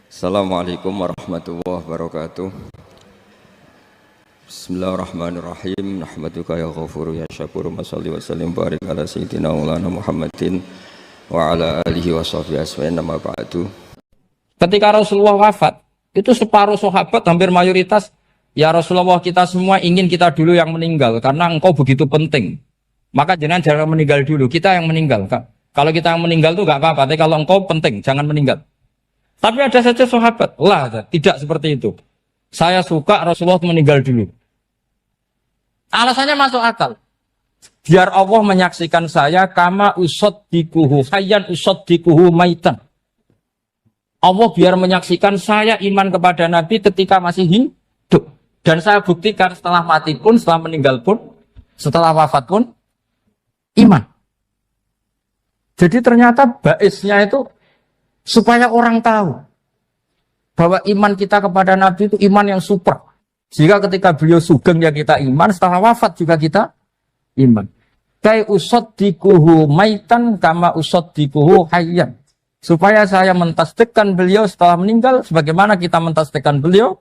Assalamualaikum warahmatullahi wabarakatuh. Bismillahirrahmanirrahim. Nahmaduka ya ghafuru ya syakuru. Mashalli wa sallim barik ala sayyidina maulana Muhammadin wa ala alihi wa sahbihi asma'in nama ba'du. Ketika Rasulullah wafat, itu separuh sahabat hampir mayoritas, ya Rasulullah, kita semua ingin kita dulu yang meninggal karena engkau begitu penting. Maka jangan meninggal dulu, kita yang meninggal. Kalau kita yang meninggal itu gak apa-apa, tapi kalau engkau penting, jangan meninggal. Tapi ada saja sahabat, tidak seperti itu. Saya suka Rasulullah meninggal dulu. Alasannya masuk akal. Biar Allah menyaksikan saya kama usaddikuhu hayyan usaddikuhu maitan. Allah biar menyaksikan saya iman kepada Nabi ketika masih hidup. Dan saya buktikan setelah mati pun, setelah meninggal pun, setelah wafat pun, iman. Jadi ternyata baisnya itu supaya orang tahu bahwa iman kita kepada Nabi itu iman yang super. Jika ketika beliau sugeng ya kita iman, setelah wafat juga kita iman. Kai usaddikuhu maitan kama usaddikuhu hayyan. Supaya saya mentasdikkan beliau setelah meninggal sebagaimana kita mentasdikkan beliau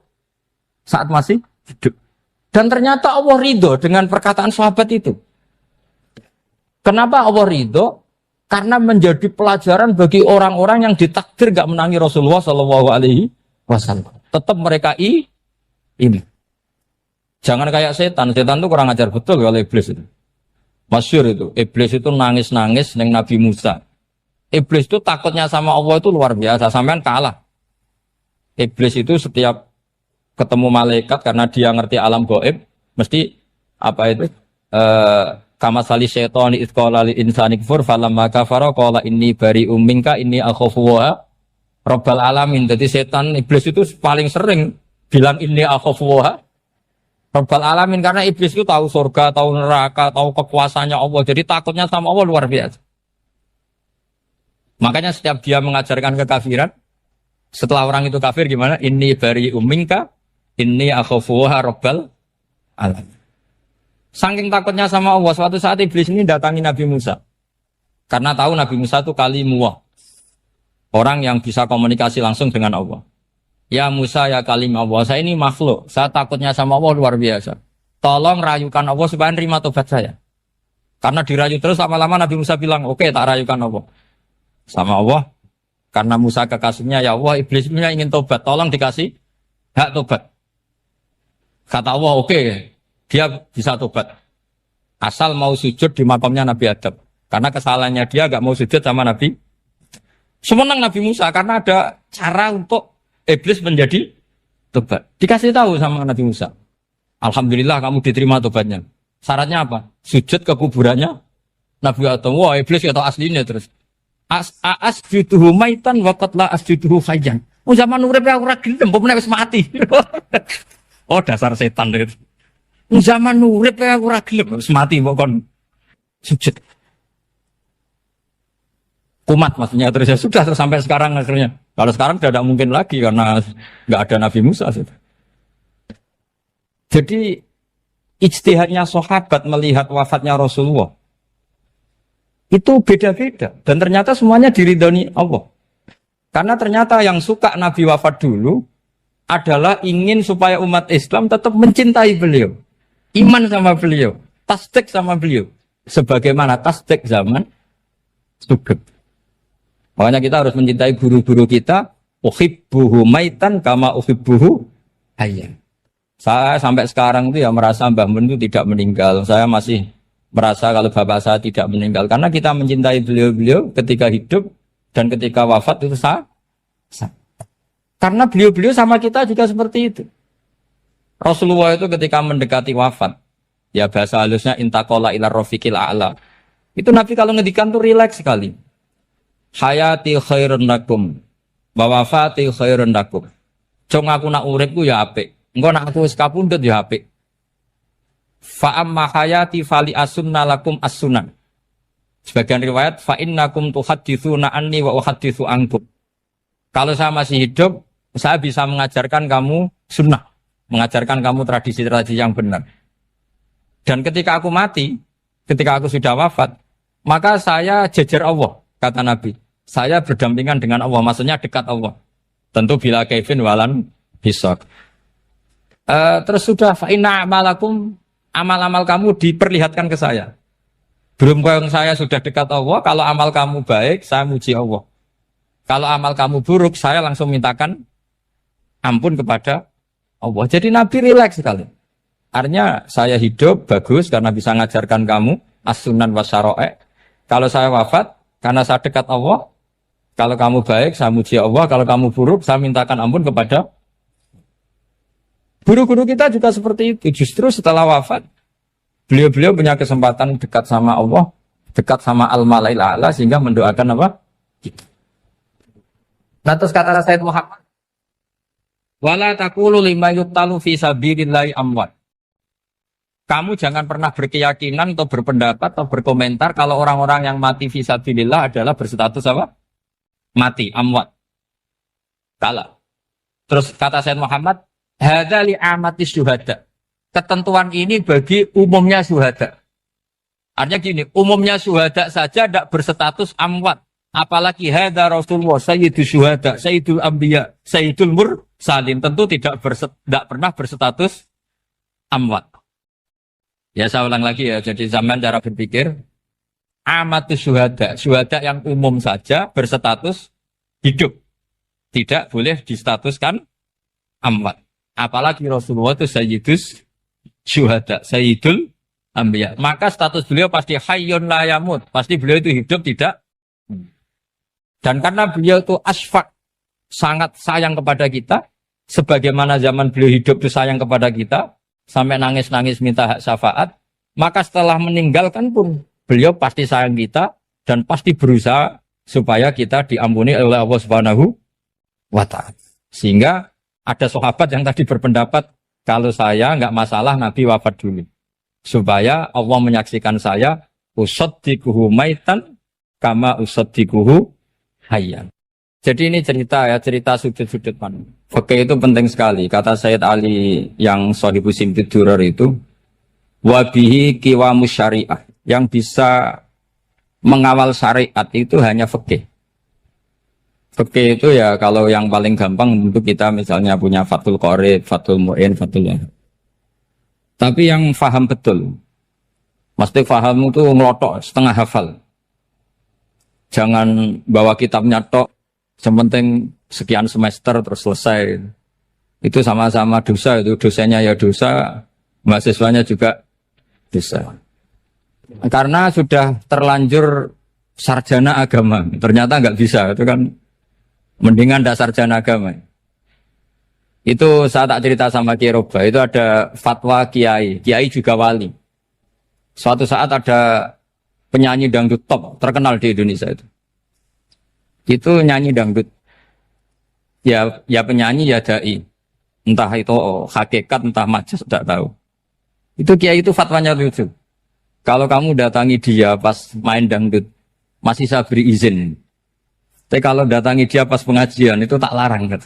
saat masih hidup. Dan ternyata Allah ridho dengan perkataan sahabat itu. Kenapa Allah ridho? Karena menjadi pelajaran bagi orang-orang yang ditakdir gak menangi Rasulullah SAW. Tetap mereka ini. Jangan kayak setan. Setan itu kurang ajar betul kalau iblis itu. Masyhur itu. Iblis itu nangis-nangis neng Nabi Musa. Iblis itu takutnya sama Allah itu luar biasa. Sampean kalah. Iblis itu setiap ketemu malaikat karena dia ngerti alam gaib, mesti apa itu? Kama sali syaitani idqala lil insani kfur falamma kafara qala inni bari'um minka inni akhafu wa rabbal alamin. Jadi setan iblis itu paling sering bilang inni akhafu wa rabbal alamin karena iblis itu tahu surga, tahu neraka, tahu kekuasaannya Allah. Jadi takutnya sama Allah luar biasa. Makanya setiap dia mengajarkan kekafiran, setelah orang itu kafir gimana? Inni bari'um minka inni akhafu wa rabbal alamin. Saking takutnya sama Allah, suatu saat iblis ini datangi Nabi Musa. Karena tahu Nabi Musa itu kalimullah. Orang yang bisa komunikasi langsung dengan Allah. Ya Musa, ya kalim Allah, saya ini makhluk. Saya takutnya sama Allah luar biasa. Tolong rayukan Allah supaya nerima tobat saya. Karena dirayu terus lama-lama Nabi Musa bilang, oke, tak rayukan Allah. Sama Allah. Karena Musa kekasihnya, ya Allah, iblis ini ingin tobat. Tolong dikasih hak tobat. Kata Allah, oke. Dia bisa tobat. Asal mau sujud di makamnya Nabi Adam. Karena kesalahannya dia gak mau sujud sama Nabi. Semenang Nabi Musa karena ada cara untuk iblis menjadi tobat. Dikasih tahu sama Nabi Musa. Alhamdulillah kamu diterima tobatnya. Syaratnya apa? Sujud ke kuburannya Nabi Adam. Wah, iblis ya tahu aslinya terus. Asjuduhu maitan wa qatla asjuduhu hayyan. Oh zaman urip aku ora gelem, mbok wis mati. Oh dasar setan itu. Zaman urip aku ora gelem wis mati mbok kon sujud. Kumat maksudnya terus ya sudah terus sampai sekarang akhirnya. Kalau sekarang tidak mungkin lagi karena enggak ada Nabi Musa. Jadi ijtihadnya sahabat melihat wafatnya Rasulullah itu beda-beda dan ternyata semuanya diridhoni Allah. Karena ternyata yang suka Nabi wafat dulu adalah ingin supaya umat Islam tetap mencintai beliau. Iman sama beliau, tasdik sama beliau, sebagaimana tasdik zaman sugeng. Makanya kita harus mencintai guru-guru kita. Uhibbuhu maitan kama uhibbuhu hayyan. Saya sampai sekarang itu ya merasa Mbah Mun itu tidak meninggal. Saya masih merasa kalau bapak saya tidak meninggal karena kita mencintai beliau-beliau ketika hidup dan ketika wafat itu sah. Karena beliau-beliau sama kita juga seperti itu. Rasulullah itu ketika mendekati wafat, ya bahasa halusnya intaqala ila rafiqil a'la. Itu Nabi kalau ngedikan tuh rileks sekali. Hayati khairun lakum wa wafati khairun lakum. Jong aku nak uripku ya apik. Engko nak aku wis kapundhut ya apik. Fa amma hayati fali asunna lakum as-sunan. Sebagian riwayat fa innakum tuhadditsuna anni wa uhadditsu ankum. Kalau saya masih hidup, saya bisa mengajarkan kamu sunnah. Mengajarkan kamu tradisi-tradisi yang benar. Dan ketika aku mati, ketika aku sudah wafat, maka saya jejer Allah, kata Nabi. Saya berdampingan dengan Allah, maksudnya dekat Allah. Tentu bila Kevin walan hisab. Terus sudah fa'inna amalakum, amal-amal kamu diperlihatkan ke saya. Belum yang saya sudah dekat Allah, kalau amal kamu baik, saya muji Allah. Kalau amal kamu buruk, saya langsung mintakan ampun kepada Allah. Jadi Nabi rileks sekali. Artinya saya hidup bagus karena bisa ngajarkan kamu as-sunan wa syara'i'. Kalau saya wafat karena saya dekat Allah, kalau kamu baik saya muji Allah, kalau kamu buruk saya mintakan ampun kepada. Guru-guru kita juga seperti itu. Justru setelah wafat beliau-beliau punya kesempatan dekat sama Allah, dekat sama al-malail a'la sehingga mendoakan apa? Nah, terus kata Sayyid Muhammad, wala taqulu lima yuqtalu fi sabilillahi amwat. Kamu jangan pernah berkeyakinan atau berpendapat atau berkomentar kalau orang-orang yang mati fisabilillah adalah berstatus apa? Mati, amwat. Kalah. Terus kata Sayyid Muhammad, hadza li amati syuhada. Ketentuan ini bagi umumnya syuhada. Artinya gini, umumnya syuhada saja tidak berstatus amwat. Apalagi hadza Rasulullah, sayyidul syuhada, sayyidul anbiya, sayyidul mursalin. Tentu tidak pernah berstatus amwat. Ya saya ulang lagi ya, jadi zaman cara berpikir amatus syuhada, syuhada yang umum saja berstatus hidup, tidak boleh distatuskan amwat. Apalagi Rasulullah itu sayyidus syuhada, sayyidul anbiya. Maka status beliau pasti hayyun la yamut, pasti beliau itu hidup tidak. Dan karena beliau itu asfaq, sangat sayang kepada kita, sebagaimana zaman beliau hidup itu sayang kepada kita, sampai nangis-nangis minta hak syafaat, maka setelah meninggalkan pun beliau pasti sayang kita dan pasti berusaha supaya kita diampuni oleh Allah Subhanahu wa ta'ala. Sehingga ada sahabat yang tadi berpendapat kalau saya nggak masalah Nabi wafat dulu. Supaya Allah menyaksikan saya usaddiquhu maitan kama usaddiquhu hayyan. Jadi ini cerita sudut-sudut mana. Fikih itu penting sekali. Kata Sayyid Ali yang Shahibu Simtud Durar itu, wabihi qiwamus syariah. Yang bisa mengawal syariat itu hanya fikih. Fikih itu ya kalau yang paling gampang untuk kita misalnya punya Fathul Qorib, Fathul Mu'in, Fathul Wahab. Tapi yang faham betul, mesti faham itu ngelotok setengah hafal. Jangan bawa kitabnya tok. Sementing sekian semester terus selesai. Itu sama-sama dosa, itu dosanya ya dosa, mahasiswanya juga dosa. Karena sudah terlanjur sarjana agama, ternyata nggak bisa, itu kan mendingan dah sarjana agama. Itu saya tak cerita sama Kiai Roba, itu ada fatwa Kiai juga wali. Suatu saat ada penyanyi dangdut top terkenal di Indonesia itu nyanyi dangdut. Ya penyanyi ya dai. Entah itu hakikat, entah majas, tidak tahu. Itu kiai itu fatwanya lucu. Kalau kamu datangi dia pas main dangdut, masih saya beri izin. Tapi kalau datangi dia pas pengajian, itu tak larang.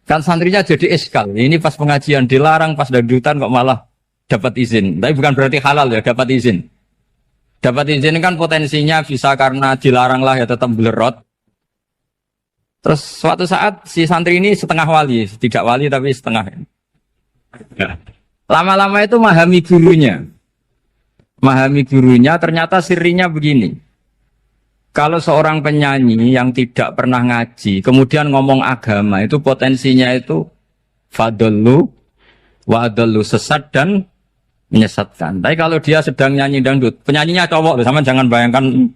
Kan santrinya jadi eskal. Ini pas pengajian dilarang, pas dangdutan kok malah dapat izin. Tapi bukan berarti halal ya, dapat izin. Dapat izin kan potensinya bisa karena dilarang lah ya tetap belerot. Terus suatu saat si santri ini setengah wali, tidak wali tapi setengah. Lama-lama itu memahami gurunya. Memahami gurunya ternyata sirinya begini. Kalau seorang penyanyi yang tidak pernah ngaji, kemudian ngomong agama, itu potensinya itu fadallu wa adallu, sesat dan menyesatkan. Tapi kalau dia sedang nyanyi dangdut, penyanyinya cowok, sama jangan bayangkan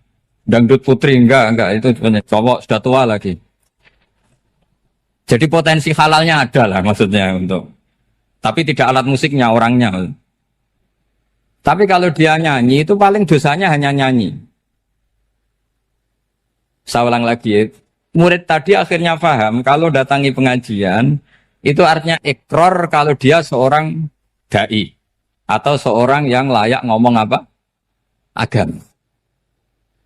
dangdut putri, enggak, itu cowok sudah tua lagi. Jadi potensi halalnya ada lah maksudnya untuk. Tapi tidak alat musiknya, orangnya. Tapi kalau dia nyanyi itu paling dosanya hanya nyanyi. Saya ulang lagi, murid tadi akhirnya paham kalau datangi pengajian itu artinya ikrar kalau dia seorang dai. Atau seorang yang layak ngomong apa? Agama.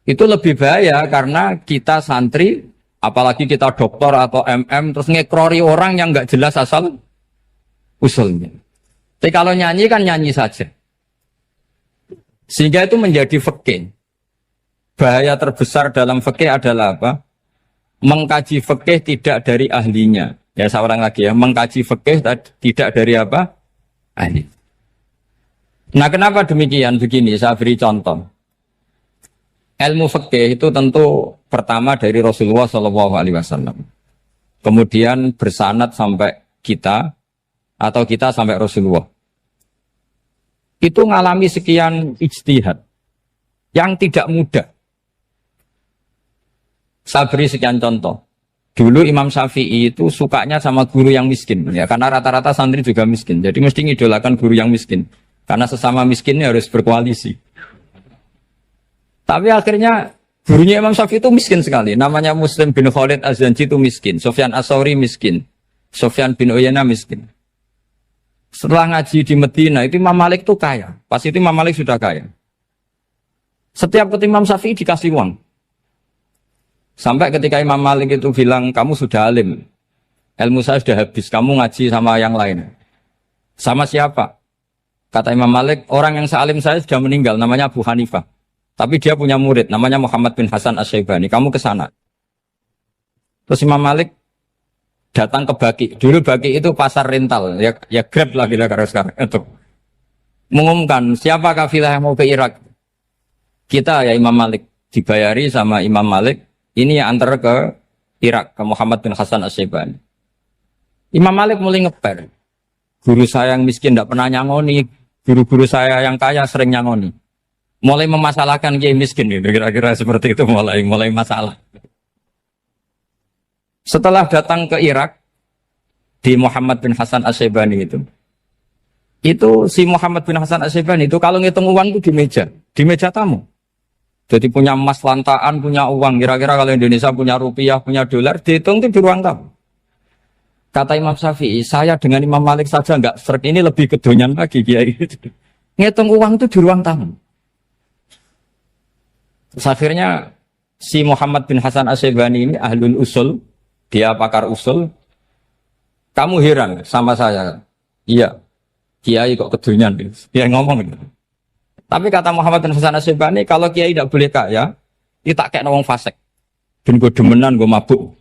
Itu lebih bahaya karena kita santri, apalagi kita doktor atau MM, terus ngekrori orang yang nggak jelas asal usulnya. Tapi kalau nyanyi kan nyanyi saja. Sehingga itu menjadi fikih. Bahaya terbesar dalam fikih adalah apa? mengkaji fikih tidak dari ahlinya. Ya seorang lagi ya, mengkaji fikih tidak dari apa? Ahli. Nah kenapa demikian? Begini, saya beri contoh. Ilmu fikih itu tentu pertama dari Rasulullah SAW. Kemudian bersanad sampai kita, atau kita sampai Rasulullah. Itu mengalami sekian ijtihad yang tidak mudah. Saya beri sekian contoh. Dulu Imam Syafi'i itu sukanya sama guru yang miskin, ya karena rata-rata santri juga miskin. Jadi mesti ngidolakan guru yang miskin, karena sesama miskinnya harus berkoalisi. Tapi akhirnya gurunya Imam Syafi'i itu miskin sekali. Namanya Muslim bin Khalid Az-Zanji itu miskin, Sufyan As-Tsauri miskin, Sufyan bin Uyainah miskin. Setelah ngaji di Medina itu Imam Malik itu kaya. Pas itu Imam Malik sudah kaya. Setiap ketemu Imam Syafi'i dikasih uang. Sampai ketika Imam Malik itu bilang, kamu sudah alim, ilmu saya sudah habis, kamu ngaji sama yang lain. Sama siapa? Kata Imam Malik, orang yang sealim saya sudah meninggal, namanya Abu Hanifah. Tapi dia punya murid, namanya Muhammad bin Hasan Asy-Syaibani, kamu ke sana. Terus Imam Malik datang ke Baki. Dulu Baki itu pasar rental, ya Grab lah kira-kira sekarang. Itu mengumumkan, siapa kafilah yang mau ke Irak? Kita ya Imam Malik, dibayari sama Imam Malik. Ini yang antar ke Irak, ke Muhammad bin Hasan Asy-Syaibani. Imam Malik mulai ngeper. Guru saya yang miskin tidak pernah nyangoni, guru-guru saya yang kaya sering nyangoni. Mulai memasalahkan kiai miskin, gitu. Kira-kira seperti itu mulai masalah. Setelah datang ke Irak, di Muhammad bin Hasan Asy-Syaibani itu si Muhammad bin Hasan Asy-Syaibani itu kalau ngitung uang itu di meja tamu. Jadi punya emas lantaan, punya uang. Kira-kira kalau Indonesia punya rupiah, punya dolar, dihitung itu di ruang tamu. Kata Imam Syafi'i, saya dengan Imam Malik saja enggak serk, ini lebih kedonyan lagi kiai. Ngitung uang itu di ruang tamu. Terus akhirnya si Muhammad bin Hasan Asy-Syaibani ini ahlul usul, dia pakar usul. Kamu heran sama saya? Iya, kiai kok kedonyan. Dia ngomong gitu. Tapi kata Muhammad bin Hasan Asy-Syaibani, kalau kiai tidak boleh kaya, dia tak kayak wong fasik. Ben gue demenan, gue mabuk.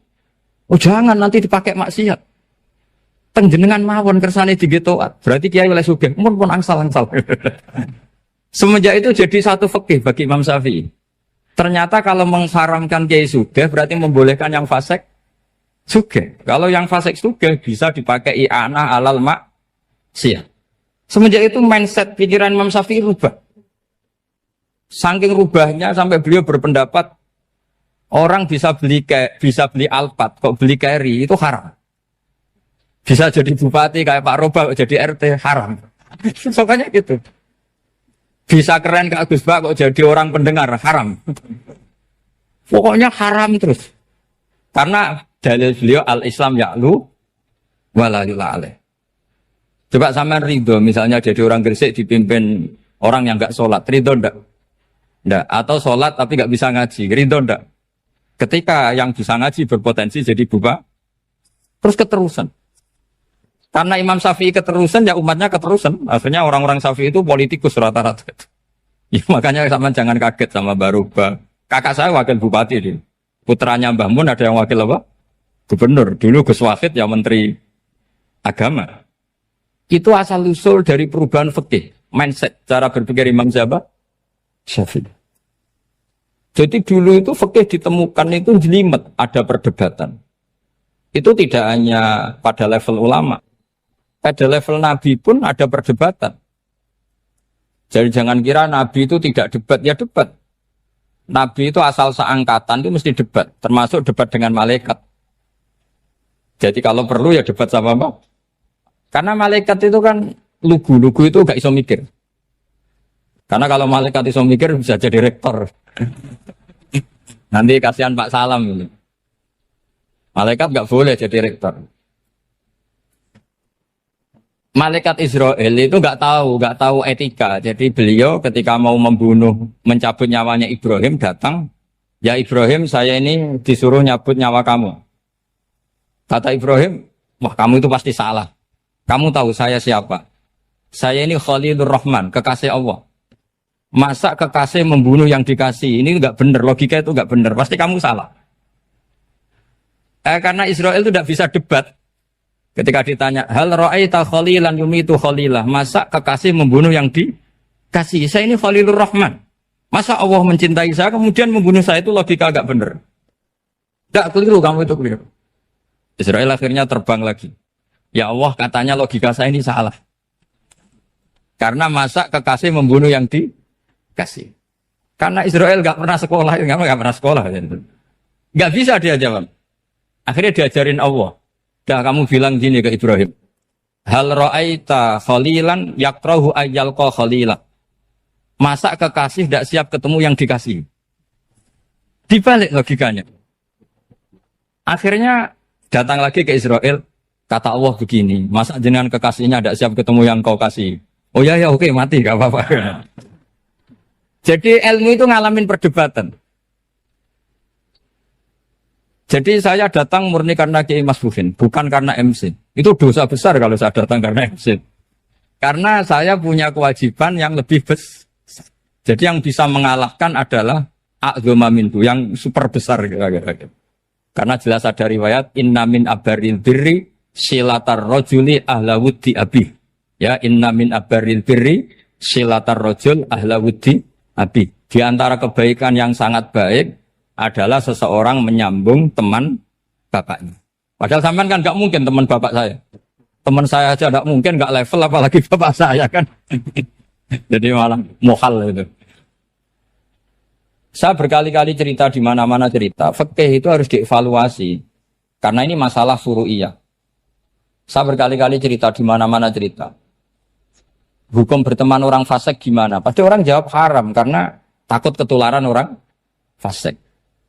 Oh jangan, nanti dipakai maksiat. Tengjenengan mawon kersane digetoat. Berarti kiai oleh sugih, pun angsal-angsal. Semenjak itu jadi satu fikih bagi Imam Syafi'i. Ternyata kalau mengharamkan kiai sugih, berarti membolehkan yang fasik sugih. Kalau yang fasik sugih bisa dipakai i'anah alal maksiat. Semenjak itu mindset pikiran Imam Syafi'i rubah. Saking rubahnya sampai beliau berpendapat orang bisa beli Alphard, kok beli carry itu haram. Bisa jadi bupati kayak Pak Roba, kok jadi RT haram. Pokoknya gitu. Bisa keren kayak Gus Bak, kok jadi orang pendengar haram. Pokoknya haram terus. Karena dalil beliau al-Islam ya'lu wala yula alaih. Coba sampean ridho misalnya jadi orang Gresik dipimpin orang yang enggak sholat, ridho ndak? Ndak. Atau sholat tapi enggak bisa ngaji, ridho ndak? Ketika yang bisa ngaji berpotensi jadi buba, terus keterusan. Karena Imam Syafi'i keterusan, ya umatnya keterusan. Akhirnya orang-orang Syafi'i itu politikus rata-rata. Ya, makanya sama jangan kaget sama Baruba. Kakak saya wakil bupati ini. Putranya Mbah Mun ada yang wakil apa? Gubernur. Dulu Gus Wahid ya menteri agama. Itu asal usul dari perubahan fikih, mindset, cara berpikir Imam Syafi'i. Jadi dulu itu fikih ditemukan itu jelimet, ada perdebatan. Itu tidak hanya pada level ulama, pada level Nabi pun ada perdebatan. Jadi jangan kira Nabi itu tidak debat, ya debat. Nabi itu asal seangkatan itu mesti debat, termasuk debat dengan malaikat. Jadi kalau perlu ya debat sama apa? Karena malaikat itu kan lugu itu gak iso mikir. Karena kalau malaikat iso mikir bisa jadi rektor. Nanti kasihan Pak Salam ini. Malaikat gak boleh jadi rektor. Malaikat Israel itu gak tahu etika. Jadi beliau ketika mau membunuh, mencabut nyawanya Ibrahim datang, ya Ibrahim saya ini disuruh nyabut nyawa kamu. Kata Ibrahim, wah kamu itu pasti salah. Kamu tahu saya siapa? Saya ini Khalilur Rahman, kekasih Allah. Masa kekasih membunuh yang dikasih? Ini enggak benar, logika itu enggak benar. Pasti kamu salah. Karena Israel itu tidak bisa debat. Ketika ditanya, hal ra'aita khalilan yumitu khalilah, masa kekasih membunuh yang dikasih? Saya ini Khalilur Rahman. Masa Allah mencintai saya kemudian membunuh saya, itu logika agak benar. Tidak keliru, kamu itu keliru. Israel akhirnya terbang lagi. Ya Allah, katanya logika saya ini salah. Karena masa kekasih membunuh yang dikasih. Karena Israel nggak pernah sekolah, nggak pernah sekolah. Nggak bisa dia jawab. Akhirnya diajarin Allah. Dah kamu bilang gini ke Ibrahim. Hal ra'aita khalilan yakrahu ayyalqa khalilah. Masa kekasih tidak siap ketemu yang dikasih. Dibalik logikanya. Akhirnya datang lagi ke Israel. Kata Allah begini. Masa jenengan kekasihnya tidak siap ketemu yang kau kasih. Oh ya oke, mati gak apa-apa. Jadi ilmu itu ngalamin perdebatan. Jadi saya datang murni karena Kiai Mas Buhin, bukan karena MC. Itu dosa besar kalau saya datang karena MC. Karena saya punya kewajiban yang lebih besar. Jadi yang bisa mengalahkan adalah a'dzama minhu, yang super besar kira-kira. Karena jelas ada riwayat inna min abaril birri silatar rajuli ahla wuddi abi. Ya, inna min abaril birri silatar rajul ahla wuddi abi. Di antara kebaikan yang sangat baik adalah seseorang menyambung teman bapaknya. Padahal sampean kan nggak mungkin teman bapak saya. Teman saya aja nggak mungkin, nggak level apalagi bapak saya kan. Jadi malah mohal itu. Saya berkali-kali cerita di mana-mana cerita, fikih itu harus dievaluasi. Karena ini masalah furu'iyah. Saya berkali-kali cerita di mana-mana cerita. Hukum berteman orang fasik gimana? Pasti orang jawab haram karena takut ketularan orang fasik.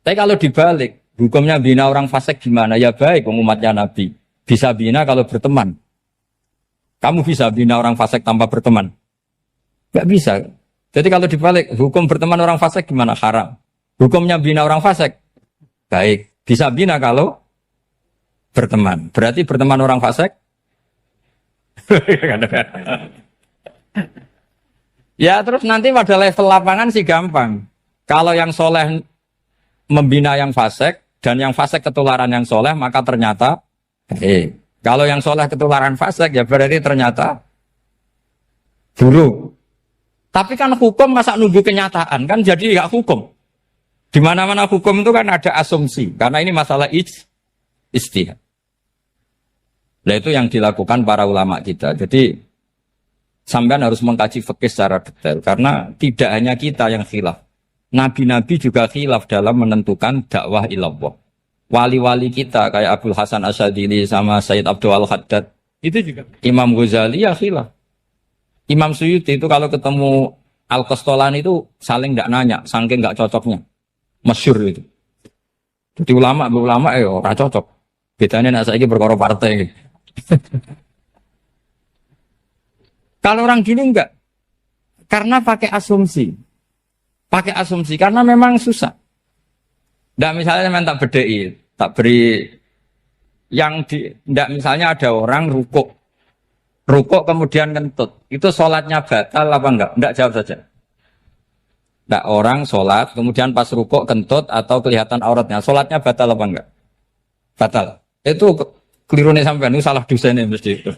Tapi kalau dibalik, hukumnya bina orang fasik gimana? Ya baik, umatnya Nabi. Bisa bina kalau berteman. Kamu bisa bina orang fasik tanpa berteman? Gak bisa. Jadi kalau dibalik, hukum berteman orang fasik gimana? Haram. Hukumnya bina orang fasik? Baik. Bisa bina kalau berteman. Berarti berteman orang fasik? Ya terus nanti pada level lapangan sih gampang. Kalau yang soleh membina yang fasik dan yang fasik ketularan yang soleh, maka ternyata kalau yang soleh ketularan fasik ya berarti ternyata buruk. Tapi kan hukum masa nunggu kenyataan kan, jadi nggak hukum. Di mana-mana hukum itu kan ada asumsi karena ini masalah ijtihad. Nah itu yang dilakukan para ulama kita. Jadi sampean harus mengkaji fikih secara detail karena tidak hanya kita yang khilaf. Nabi-nabi juga khilaf dalam menentukan dakwah ilallah. Wali-wali kita kayak Abdul Hasan Asyadili sama Sayyid Abdul Al-Haddad itu juga. Imam Ghazali ya khilaf. Imam Suyuti itu kalau ketemu Al-Qastolani itu saling tidak nanya, saking nggak cocoknya. Masyhur itu. Jadi ulama ya ora cocok. Bedanya nak saiki perkara partai. Kalau orang gini enggak. Karena pakai asumsi. Pakai asumsi karena memang susah. Nggak misalnya memang tak bedai, tak beri yang nggak misalnya ada orang rukuk kemudian kentut, itu sholatnya batal apa enggak? Enggak, jawab saja. Enggak, orang sholat kemudian pas rukuk kentut atau kelihatan auratnya, sholatnya batal apa enggak? Batal. Itu keliru nih sampean, itu salah dosennya mesti itu.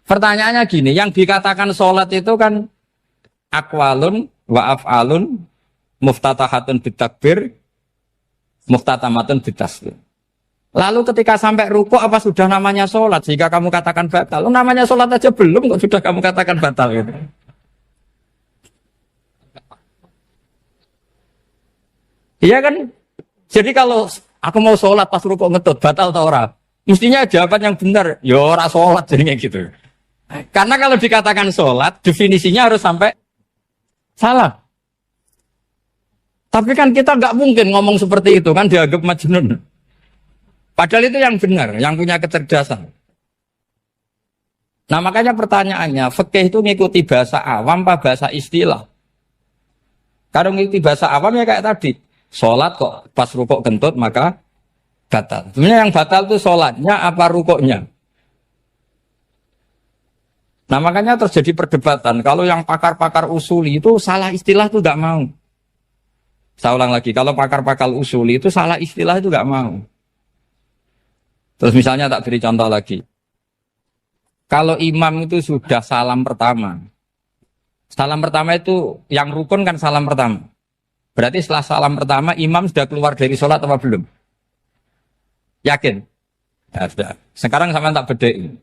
Pertanyaannya gini, yang dikatakan sholat itu kan aqwalun wa af'alun muftatahatun bitakbir muftatamatun bitaslim. Lalu ketika sampai rukuk apa sudah namanya sholat sehingga kamu katakan batal? Namanya sholat aja belum kok sudah kamu katakan batal gitu. Iya kan? Jadi kalau aku mau sholat pas rukuk ngetut batal atau ora? Mestinya jawaban yang benar, ya ora sholat jadinya gitu. Karena kalau dikatakan sholat definisinya harus sampai salah. Tapi kan kita nggak mungkin ngomong seperti itu kan dianggap majnun. Padahal itu yang benar, yang punya kecerdasan. Nah makanya pertanyaannya, fikih itu ngikuti bahasa awam apa bahasa istilah? Kalau ngikuti bahasa awam ya kayak tadi, sholat kok pas rukuk kentut maka batal. Sebenarnya yang batal itu sholatnya apa rukuknya? Nah makanya terjadi perdebatan. Kalau yang pakar-pakar usuli itu salah istilah itu nggak mau. Saya ulang lagi, kalau pakar-pakar usuli itu salah istilah itu nggak mau. Terus misalnya tak beri contoh lagi. Kalau imam itu sudah salam pertama. Salam pertama itu yang rukun kan salam pertama. Berarti setelah salam pertama imam sudah keluar dari sholat apa belum? Yakin? Ya, sudah. Sekarang sama tak bedain.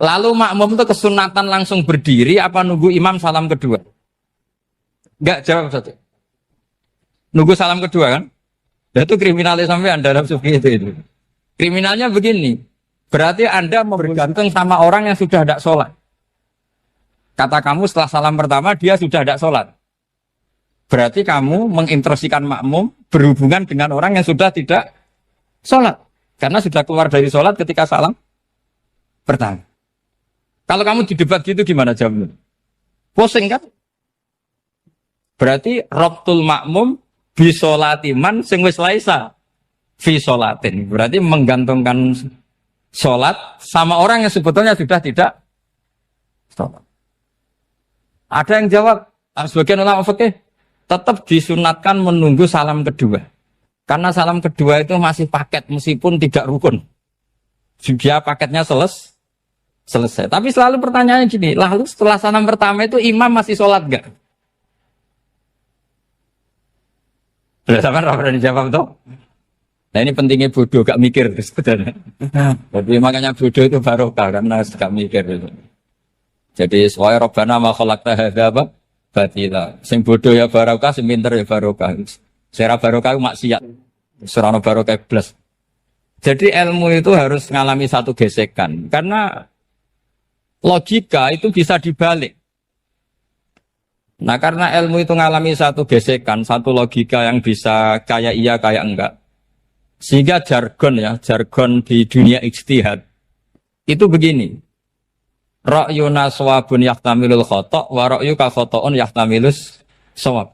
Lalu makmum itu kesunatan langsung berdiri apa nunggu imam salam kedua? Enggak, jawab satu. Nunggu salam kedua kan? Dan itu kriminalnya sampai Anda dalam sufi itu. Kriminalnya begini. Berarti Anda mau bergantung sama orang yang sudah tidak sholat. Kata kamu setelah salam pertama dia sudah tidak sholat. Berarti kamu menginterosikan makmum berhubungan dengan orang yang sudah tidak sholat. Karena sudah keluar dari sholat ketika salam pertama. Kalau kamu di debat gitu gimana jawabnya? Pusing kan? Berarti Rabtul makmum bisolatiman sing wis laisa fi sholatin. Berarti menggantungkan sholat sama orang yang sebetulnya sudah tidak sholat. Ada yang jawab, sebagian ulama fikih tetap disunatkan menunggu salam kedua. Karena salam kedua itu masih paket meskipun tidak rukun. Dia paketnya selesai. Tapi selalu pertanyaannya gini, lalu setelah salam pertama itu imam masih sholat gak? Sudah sama berani jawab tuh? Nah ini pentingnya bodoh, gak mikir sebenarnya. Jadi makanya bodoh itu barokah karena gak mikir itu. Jadi soalnya Rabbana ma khalaqta hadza apa? Batila. Sing bodoh ya barokah, sing pinter ya barokah. Sera barokah maksiat. Serana barokah plus. Jadi ilmu itu harus mengalami satu gesekan karena logika itu bisa dibalik. Nah karena ilmu itu mengalami satu gesekan, satu logika yang bisa kayak iya kayak enggak. Sehingga jargon di dunia ijtihad itu begini. Ra'yuna shawabun yahtamilul khata' wa ra'yuka khata'un yahtamilus shawab.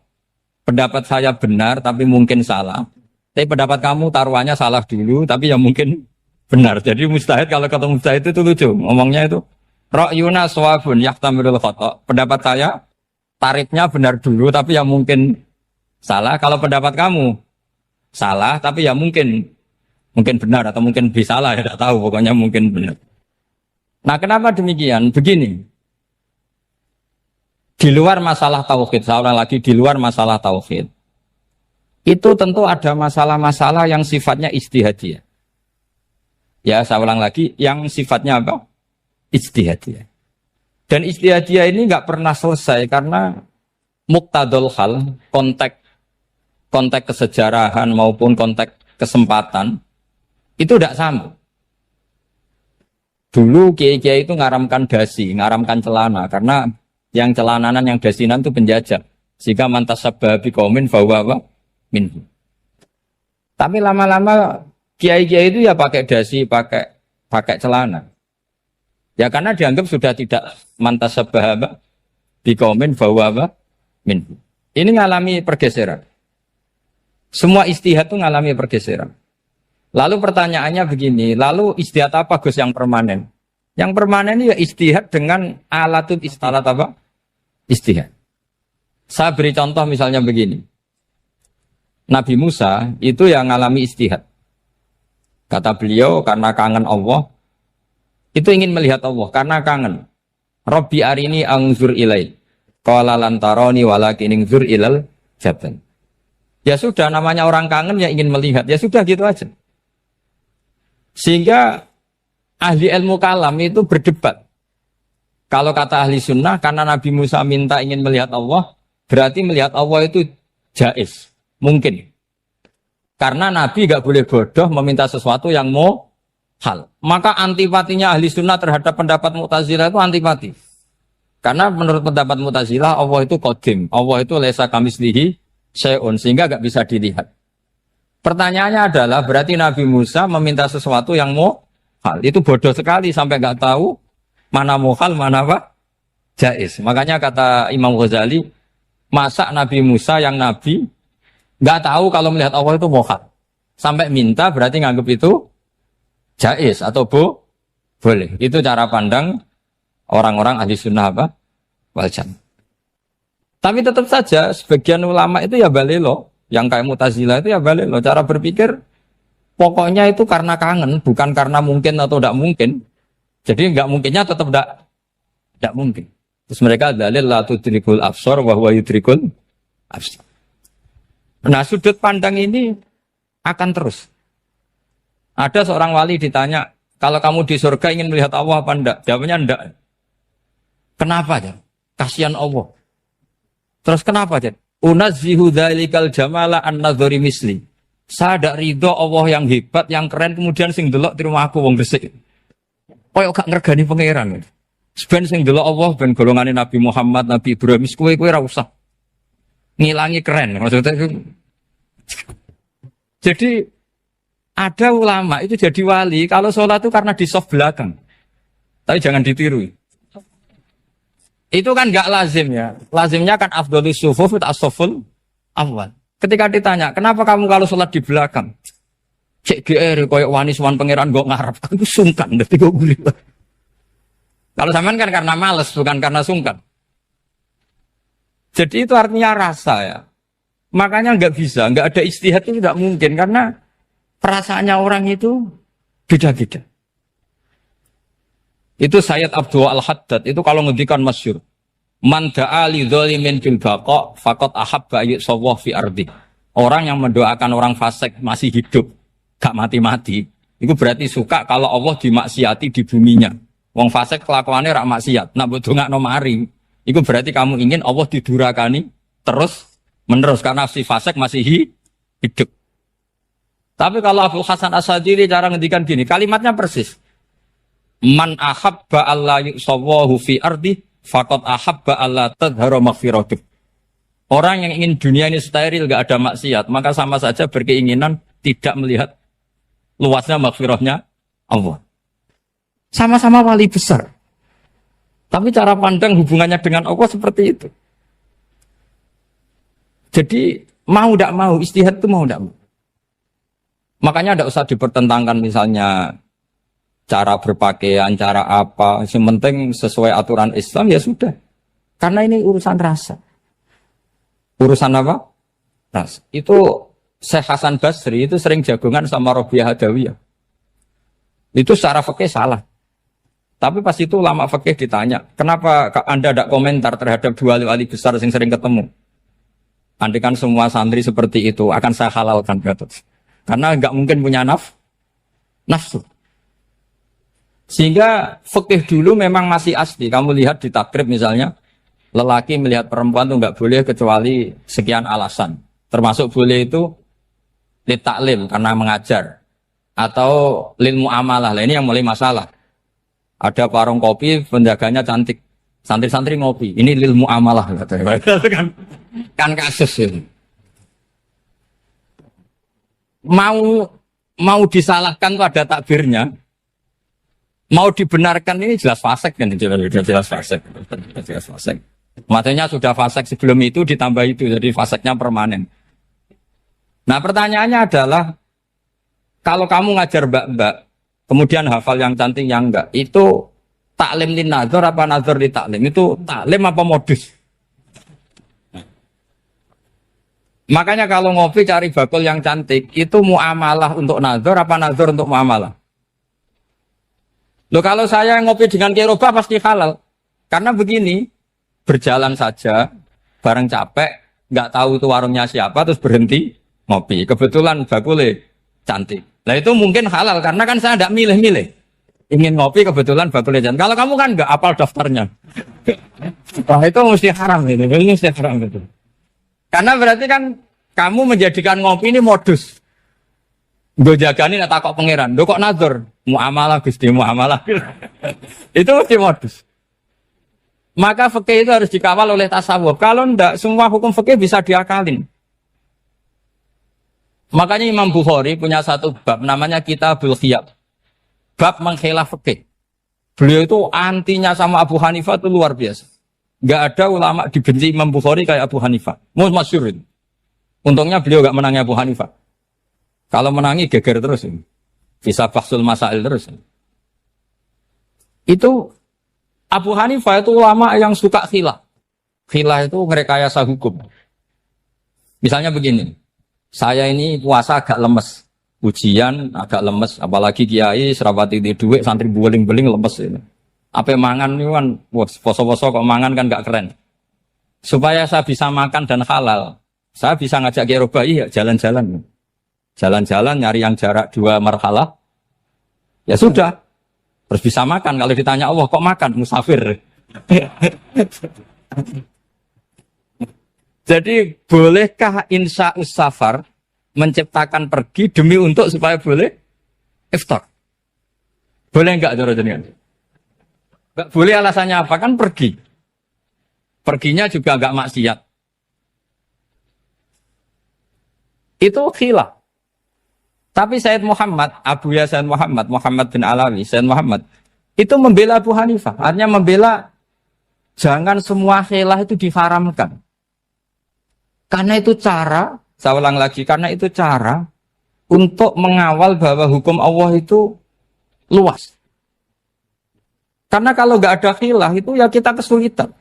Pendapat saya benar tapi mungkin salah. Tapi pendapat kamu taruhannya salah dulu tapi ya mungkin benar. Jadi mustahid kalau kata mustahid itu lucu. Ngomongnya itu ra'yuna shawabun yahtamilul khata'. Pendapat saya tarifnya benar dulu tapi ya mungkin salah. Kalau pendapat kamu salah tapi ya mungkin benar atau mungkin bisa salah ya tidak tahu pokoknya mungkin benar. Nah kenapa demikian? Begini, di luar masalah tauhid, saya ulang lagi di luar masalah tauhid, itu tentu ada masalah-masalah yang sifatnya ijtihadiyah. Ya saya ulang lagi, yang sifatnya apa? Ijtihadiyah. Dan ijtihadiyah ini nggak pernah selesai karena muqtadul hal, konteks kesejarahan maupun konteks kesempatan itu tidak sama. Dulu kiai-kiai itu ngaramkan dasi, ngaramkan celana karena yang celananan yang dasinan itu penjajah. Sehingga mantas sabah biqaumin bahwa minhu. Tapi lama-lama kiai-kiai itu ya pakai dasi, pakai celana. Ya karena dianggap sudah tidak mantas sabah biqaumin bahwa minhu. Ini ngalami pergeseran. Semua istihad itu ngalami pergeseran. Lalu pertanyaannya begini, lalu istihad apa Gus yang permanen? Yang permanen ya istihad dengan alat apa? Istihad. Saya beri contoh misalnya begini. Nabi Musa itu yang ngalami istihad. Kata beliau karena kangen Allah, itu ingin melihat Allah karena kangen. Rabbi arini anzur ilai. Qala lan tarani walakin anzur ilal jabal. Ya sudah namanya orang kangen ya ingin melihat. Ya sudah gitu aja. Sehingga ahli ilmu kalam itu berdebat. Kalau kata ahli sunnah, karena Nabi Musa minta ingin melihat Allah, berarti melihat Allah itu jaiz, mungkin. Karena Nabi gak boleh bodoh meminta sesuatu yang mau hal. Maka antipatinya ahli sunnah terhadap pendapat Mu'tazilah itu antipati. Karena menurut pendapat Mu'tazilah, Allah itu qadim, Allah itu laisa kamislihi syai'un, sehingga gak bisa dilihat. Pertanyaannya adalah berarti Nabi Musa meminta sesuatu yang mau hal. Itu bodoh sekali sampai nggak tahu mana mau hal, mana apa jaiz. Makanya kata Imam Ghazali, masa Nabi Musa yang Nabi nggak tahu kalau melihat Allah itu mau hal. Sampai minta berarti nganggap itu jaiz atau boleh. Itu cara pandang orang-orang ahli sunnah apa? Wal jannah. Tapi tetap saja sebagian ulama itu ya balelo. Yang kayak Mu'tazilah itu ya balik loh, cara berpikir Pokoknya itu karena kangen, bukan karena mungkin atau tidak mungkin. Jadi nggak mungkinnya tetap tidak mungkin. Terus mereka dalil la tudrikul absar wa huwa yudrikul absar. Nah, sudut pandang ini akan terus. Ada seorang wali ditanya, kalau kamu di surga ingin melihat Allah apa enggak? Jawabnya enggak. Kenapa ya? Kasihan Allah. Terus kenapa ya? Unazzihu dzalikal jamala an-nadhari misli. Saya tidak ridho Allah yang hebat, yang keren, kemudian sing delok di rumah aku wong resik. Koyok gak ngergani pangeran. Sebenarnya sing delok Allah ben golongane Nabi Muhammad, Nabi Ibrahim, kowe ora usah ngilangi keren. Maksudnya itu. Jadi ada ulama itu jadi wali kalau sholat itu karena di soft belakang. Tapi jangan ditiru. Itu kan gak lazim ya. Lazimnya kan afdhalus sufuf as-saful awal. Ketika ditanya, kenapa kamu kalau sholat di belakang? Cek GR, koyok wani suwan pangeran gak ngarep. Aku sungkan, berarti gue gulit. Kalau sampean kan karena males, bukan karena sungkan. Jadi itu artinya rasa ya. Makanya nggak bisa, nggak ada ijtihad itu tidak mungkin. Karena perasaannya orang itu beda-beda. Itu Sayyid Abdul Al-Haddad, itu kalau ngendikan masyhur. Man da'a li dzalimin bil baqa faqad ahabba yusawwah fi ardi. Orang yang mendoakan orang fasik masih hidup, gak mati-mati, itu berarti suka kalau Allah dimaksiati di buminya. Wong fasik kelakuannya rak maksiat, nak mbok dongakno mari. Itu berarti kamu ingin Allah didurakani terus menerus karena si fasik masih hidup. Tapi kalau Abu Hasan As-Sadili cara ngendikan gini, kalimatnya persis. Man ahabba alla yusawwahu fi ardi faqad ahabba alla tadhara maghfiratuh. Orang yang ingin dunia ini steril, gak ada maksiat, maka sama saja berkeinginan tidak melihat luasnya maghfirahnya Allah. Sama-sama wali besar. Tapi cara pandang hubungannya dengan Allah seperti itu. Jadi mau tidak mau, istihad itu mau tidak mau. Makanya tidak usah dipertentangkan misalnya cara berpakaian, cara apa. Yang penting sesuai aturan Islam ya sudah. Karena ini urusan rasa. Urusan apa? Rasa. Itu Syekh Hasan Basri itu sering jagongan sama Robiah Hadawiyah. Itu secara fikih salah. Tapi pas itu ulama fikih ditanya, kenapa Anda tidak komentar terhadap dua wali besar yang sering ketemu? Andai kan semua santri seperti itu, akan saya halalkan. Karena nggak mungkin punya nafsu. Sehingga fikih dulu memang masih asli. Kamu lihat di takrib misalnya, lelaki melihat perempuan itu nggak boleh kecuali sekian alasan. Termasuk boleh itu litaklim karena mengajar. Atau lil muamalah. Ini yang mulai masalah. Ada warung kopi, penjaganya cantik. Santri-santri ngopi. Ini lil muamalah. Kan kasus ini. Mau disalahkan tuh ada takbirnya. Mau dibenarkan ini jelas fasik kan, jelas fasik. Jelas fasik. Maksudnya sudah fasik sebelum itu ditambah itu, jadi fasiknya permanen. Nah pertanyaannya adalah, kalau kamu ngajar mbak-mbak, kemudian hafal yang cantik yang enggak, itu taklim lin nazar apa nazar li taklim? Itu taklim apa modus? Makanya kalau ngopi cari bakul yang cantik, itu muamalah untuk nazar apa nazar untuk muamalah? Loh kalau saya ngopi dengan kirobah pasti halal. Karena begini, berjalan saja, bareng capek, nggak tahu itu warungnya siapa, terus berhenti ngopi. Kebetulan bakulnya cantik. Nah itu mungkin halal, karena kan saya tidak milih-milih. Ingin ngopi, kebetulan bakulnya cantik. Kalau kamu kan nggak apal daftarnya. Wah itu mesti haram itu, mesti haram itu. Karena berarti kan kamu menjadikan ngopi ini modus. Gue jagani nak takok pangeran. Lo kok nazar? Muamalah Gusti, muamalah. Itu mesti modus. Maka fikih itu harus dikawal oleh tasawuf. Kalau ndak, semua hukum fikih bisa diakalin. Makanya Imam Bukhari punya satu bab namanya Kitabul Khiyab. Bab mengkhilaf fikih. Beliau itu antinya sama Abu Hanifah itu luar biasa. Nggak ada ulama dibenci Imam Bukhari kayak Abu Hanifah. Masyhur itu. Untungnya beliau nggak menangi Abu Hanifah. Kalau menangi geger terus. Bisa bahsul masail terus. Itu Abu Hanifah itu ulama yang suka khilaf. Khilaf itu merekayasa hukum. Misalnya begini. Saya ini puasa agak lemes. ujian agak lemes, apalagi kiai serapati di duit santri beling-beling lemes ini. Apa mangan ini kan, poso-poso kok mangan kan gak keren. Supaya saya bisa makan dan halal, saya bisa ngajak kiai Robai ya jalan-jalan. Jalan-jalan nyari yang jarak 2 marhalah, ya sudah. Terus bisa makan. Kalau ditanya Allah kok makan musafir. Jadi bolehkah insya'us safar menciptakan pergi demi untuk supaya boleh iftar? Boleh enggak cara jenengan? Enggak boleh, alasannya apa? Kan pergi. Perginya juga enggak maksiat. Itu khilaf. Tapi Sayyid Muhammad, Abu Yasin Muhammad, Muhammad bin Alawi, Sayyid Muhammad itu membela Abu Hanifah. Artinya membela jangan semua khilaf itu diharamkan. Karena itu cara, saya ulang lagi, karena itu cara untuk mengawal bahwa hukum Allah itu luas. Karena kalau nggak ada khilaf itu ya kita kesulitan.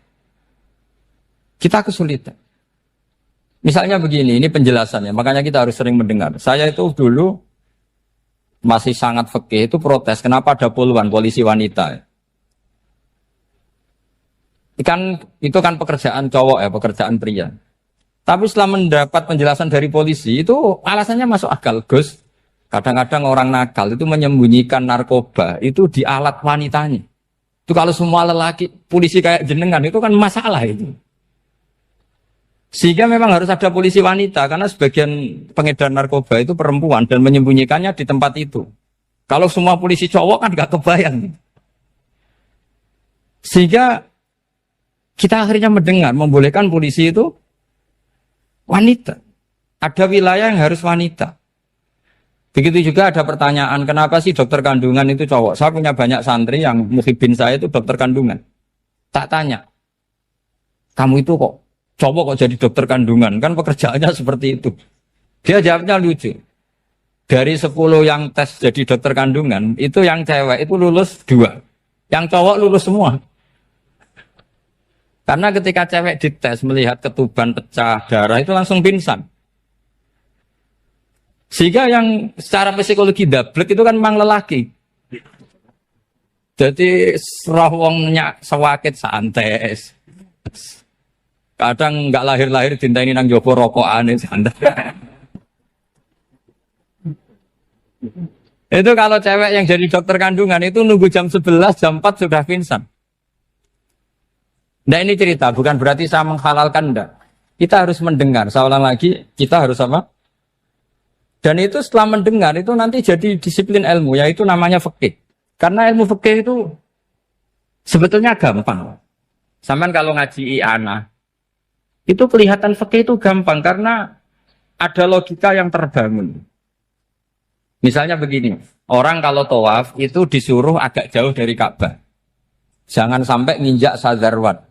Kita kesulitan. Misalnya begini, ini penjelasannya, makanya kita harus sering mendengar. Saya itu dulu masih sangat fikih itu protes, kenapa ada puluhan polisi wanita. Itu kan pekerjaan cowok ya, pekerjaan pria. Tapi setelah mendapat penjelasan dari polisi, itu alasannya masuk akal. Gus, kadang-kadang orang nakal itu menyembunyikan narkoba, itu di alat wanitanya. Itu kalau semua lelaki, polisi kayak jenengan, itu kan masalah itu. Sehingga memang harus ada polisi wanita, karena sebagian pengedar narkoba itu perempuan, dan menyembunyikannya di tempat itu. Kalau semua polisi cowok kan gak kebayang. Sehingga kita akhirnya mendengar, membolehkan polisi itu wanita. Ada wilayah yang harus wanita. Begitu juga ada pertanyaan, kenapa sih dokter kandungan itu cowok? Saya punya banyak santri yang muhibin saya itu dokter kandungan. Tak tanya, kamu itu kok cowok kok jadi dokter kandungan? Kan pekerjaannya seperti itu. Dia jawabnya lucu. Dari 10 yang tes jadi dokter kandungan, itu yang cewek itu lulus 2. Yang cowok lulus semua. Karena ketika cewek dites melihat ketuban pecah darah itu langsung pingsan. Sehingga yang secara psikologi dablek itu kan memang lelaki. Jadi rawongnya sewakit santes. Kadang nggak lahir-lahir dintaini nang jopo rokokan santai. Itu kalau cewek yang jadi dokter kandungan itu nunggu jam 11, jam 4 sudah pingsan. Nah ini cerita, bukan berarti saya menghalalkan, enggak. Kita harus mendengar, saya ulang lagi, kita harus apa? Dan itu setelah mendengar, itu nanti jadi disiplin ilmu, yaitu namanya fikih. Karena ilmu fikih itu sebetulnya gampang. Sampai kalau ngaji i'anah, itu kelihatan fikih itu gampang, karena ada logika yang terbangun. Misalnya begini, orang kalau tawaf itu disuruh agak jauh dari Ka'bah. Jangan sampai nginjak sadarwan.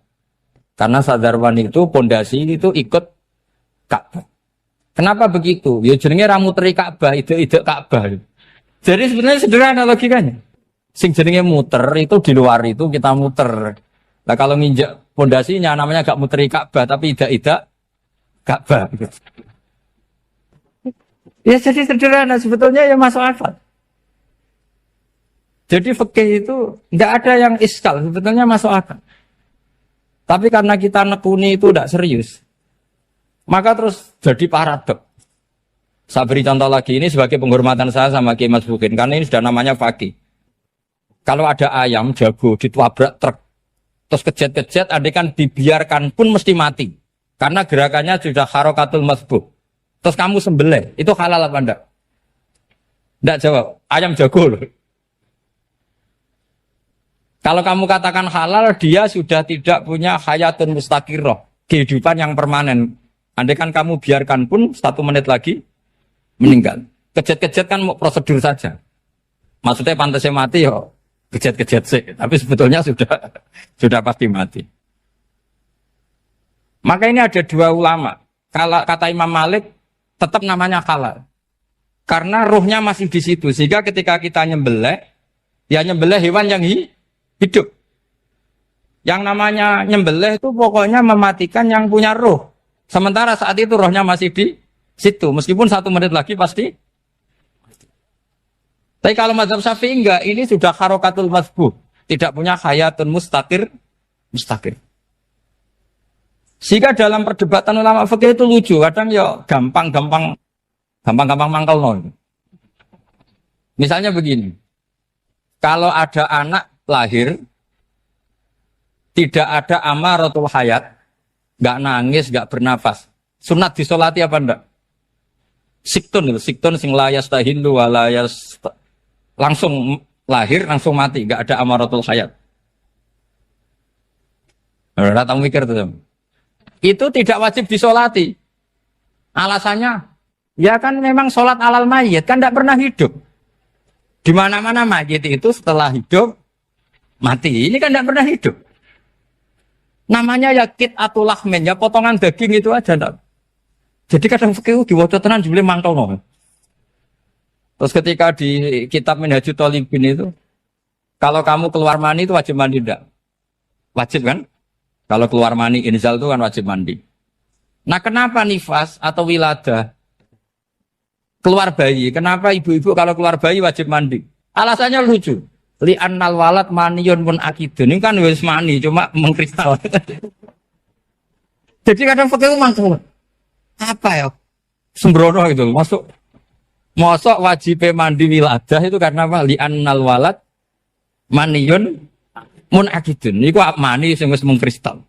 Karena sadarwan itu pondasi itu ikut Ka'bah. Kenapa begitu? Ya jenenge ra muteri Ka'bah, ide-ide Ka'bah. Jadi sebenarnya sederhana logikanya. Sing jenenge muter itu di luar itu kita muter. Nah kalau nginjak pondasinya namanya gak muteri Ka'bah tapi ide-ide Ka'bah. Ya jadi sederhana sebetulnya ya masuk akal. Jadi fikih itu tidak ada yang iskal, sebetulnya masuk akal. Tapi karena kita nekuni itu tidak serius, maka terus jadi paradok. Saya beri contoh lagi, ini sebagai penghormatan saya sama Kiai Mas Bukin, karena ini sudah namanya fakih. Kalau ada ayam jago ditwabrak truk, terus kejet-kejet, adekan dibiarkan pun mesti mati. Karena gerakannya sudah harokatul masbuh. Terus kamu sembelih, itu halal apa enggak? Enggak jawab, ayam jago loh. Kalau kamu katakan halal, dia sudah tidak punya hayatun mustaqirroh, kehidupan yang permanen. Andai kan kamu biarkan pun 1 menit lagi meninggal. Kejet-kejet kan prosedur saja. Maksudnya pantasnya mati ya kejet-kejet sih, tapi sebetulnya sudah pasti mati. Maka ini ada 2 ulama. Kalau kata Imam Malik tetap namanya halal. Karena ruhnya masih di situ, sehingga ketika kita nyembelih, ya nyembelih hewan yang hidup. Yang namanya nyembelih itu pokoknya mematikan yang punya roh. Sementara saat itu rohnya masih di situ. Meskipun 1 menit lagi pasti. Tapi kalau mazhab Syafi'i enggak, ini sudah harokatul mazbuh, tidak punya hayatun mustaqir. Sehingga dalam perdebatan ulama fikih itu lucu, kadang ya gampang mangkel non. Misalnya begini, kalau ada anak lahir tidak ada amaratul hayat, nggak nangis, nggak bernafas, sunat disolati apa enggak? Siktun sing layas tahindu walayas langsung lahir langsung mati, nggak ada amaratul hayat. Udah tahu mikir tuh. Itu tidak wajib disolati. Alasannya, ya kan memang sholat alal mayit kan tidak pernah hidup. Di mana-mana mayit itu setelah hidup mati. Ini kan tidak pernah hidup. Namanya ya atau lahmin, ya potongan daging itu aja. Enggak. Jadi kadang fikih diwaca tenan jebule mangkel no. Terus ketika di kitab Minhajul Thalibin itu, kalau kamu keluar mani itu wajib mandi enggak? Wajib kan? Kalau keluar mani inzal itu kan wajib mandi. Nah kenapa nifas atau wiladah keluar bayi? Kenapa ibu-ibu kalau keluar bayi wajib mandi? Alasannya lucu. Li'annal walad maniyun pun akidun. Ini kan wis mani cuma mengkristal. Jadi kadang fikih mangkel. Apa ya? Sembrono gitu. Masuk wajib mandi wiladah itu karena apa? Li'annal walad maniyun mun akidun. Iku mani sing wis mengkristal.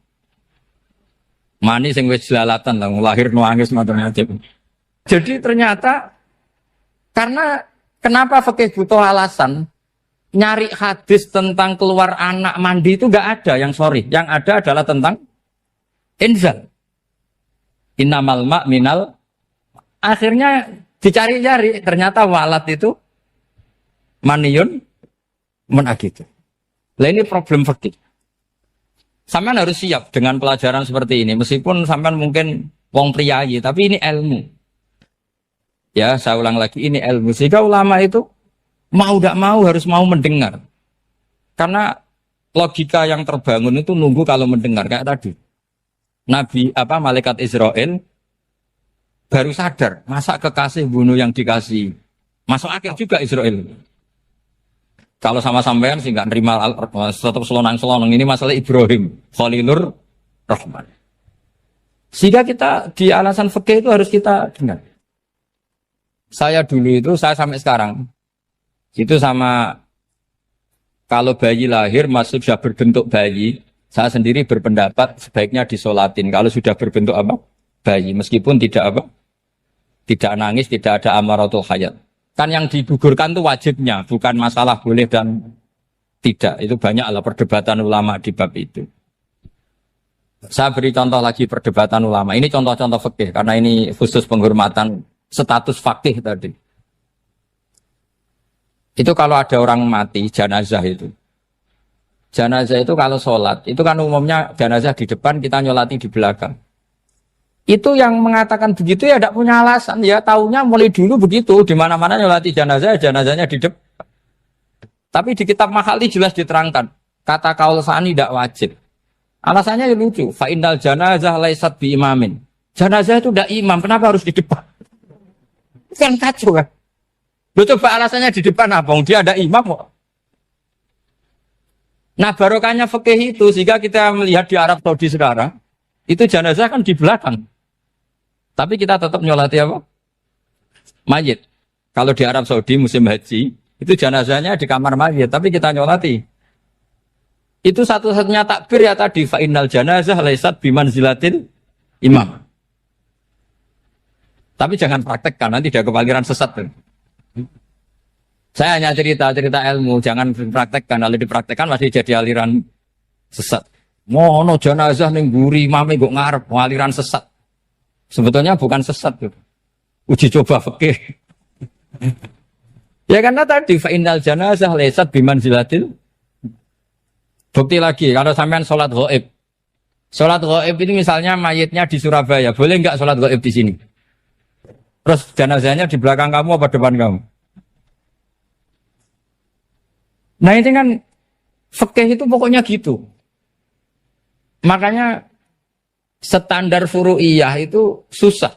Mani sing wis jelalatan lah lahir nuangis macam-macam. Jadi ternyata karena kenapa fikih butuh alasan nyari hadis tentang keluar anak mandi itu enggak ada yang sorry. Yang ada adalah tentang inzal. Innamal ma' minal. Akhirnya dicari-cari ternyata walad itu maniyun mun akidun. Lah ini problem fikih. Sampean harus siap dengan pelajaran seperti ini. Meskipun sampean mungkin wong priayi, tapi ini ilmu. Ya, saya ulang lagi, ini ilmu. Sehingga ulama itu mau tidak mau harus mau mendengar. Karena logika yang terbangun itu nunggu kalau mendengar kayak tadi. Nabi malaikat Israel baru sadar, masa kekasih bunuh yang dikasih. Masuk akal juga Israel. Kalau sama sampean sih nggak nerima tetap selonang-selonang. Ini masalah Ibrahim Khalilur Rahman. Sehingga kita di alasan fikih itu harus kita dengar. Saya dulu itu, saya sampai sekarang itu sama kalau bayi lahir masih sudah berbentuk bayi, saya sendiri berpendapat sebaiknya disolatin. Kalau sudah berbentuk apa? Bayi, meskipun tidak nangis, tidak ada amaratul hayat. Kan yang digugurkan itu wajibnya, bukan masalah boleh dan tidak. Itu banyaklah perdebatan ulama di bab itu. Saya beri contoh lagi perdebatan ulama. Ini contoh-contoh fikih, karena ini khusus penghormatan status fakih tadi. Itu kalau ada orang mati, jenazah itu. Jenazah itu kalau sholat, itu kan umumnya jenazah di depan, kita nyolati di belakang. Itu yang mengatakan begitu ya tidak punya alasan, ya taunya mulai dulu begitu, di mana-mana nyolati jenazahnya di depan. Tapi di kitab Makhali jelas diterangkan, kata kaul sani tidak wajib. Alasannya lucu, fa innal janazah laisat bi imamin. Jenazah itu tidak imam, kenapa harus di depan? Kan kacau kan? Lu coba alasannya di depan apa? Dia ada imam kok. Nah barokahnya fikih itu, sehingga kita melihat di Arab Saudi sekarang, itu jenazah kan di belakang. Tapi kita tetap nyolati apa? Mayit. Kalau di Arab Saudi musim haji, itu jenazahnya di kamar mayit, tapi kita nyolati. Itu satu-satunya takbir ya tadi, fa innal janazah laisat bimanzilatil imam. Tapi jangan praktekkan, nanti dia kepaliran sesat. Saya hanya cerita ilmu, jangan praktekkan. Kalau dipraktekkan masih jadi aliran sesat. Mono jenazah ning mburi imame kok ngarep aliran sesat. Sebetulnya bukan sesat gitu. Uji coba fikih. Ya karena tadi fa innal janazah laisat bimanzilatil. Bukti lagi kalau sampean sholat ghaib. Sholat ghaib ini misalnya mayitnya di Surabaya, boleh enggak sholat ghaib di sini? Terus jenazahnya di belakang kamu apa depan kamu? Nah ini kan fikih itu pokoknya gitu. Makanya standar furu'iyah itu susah.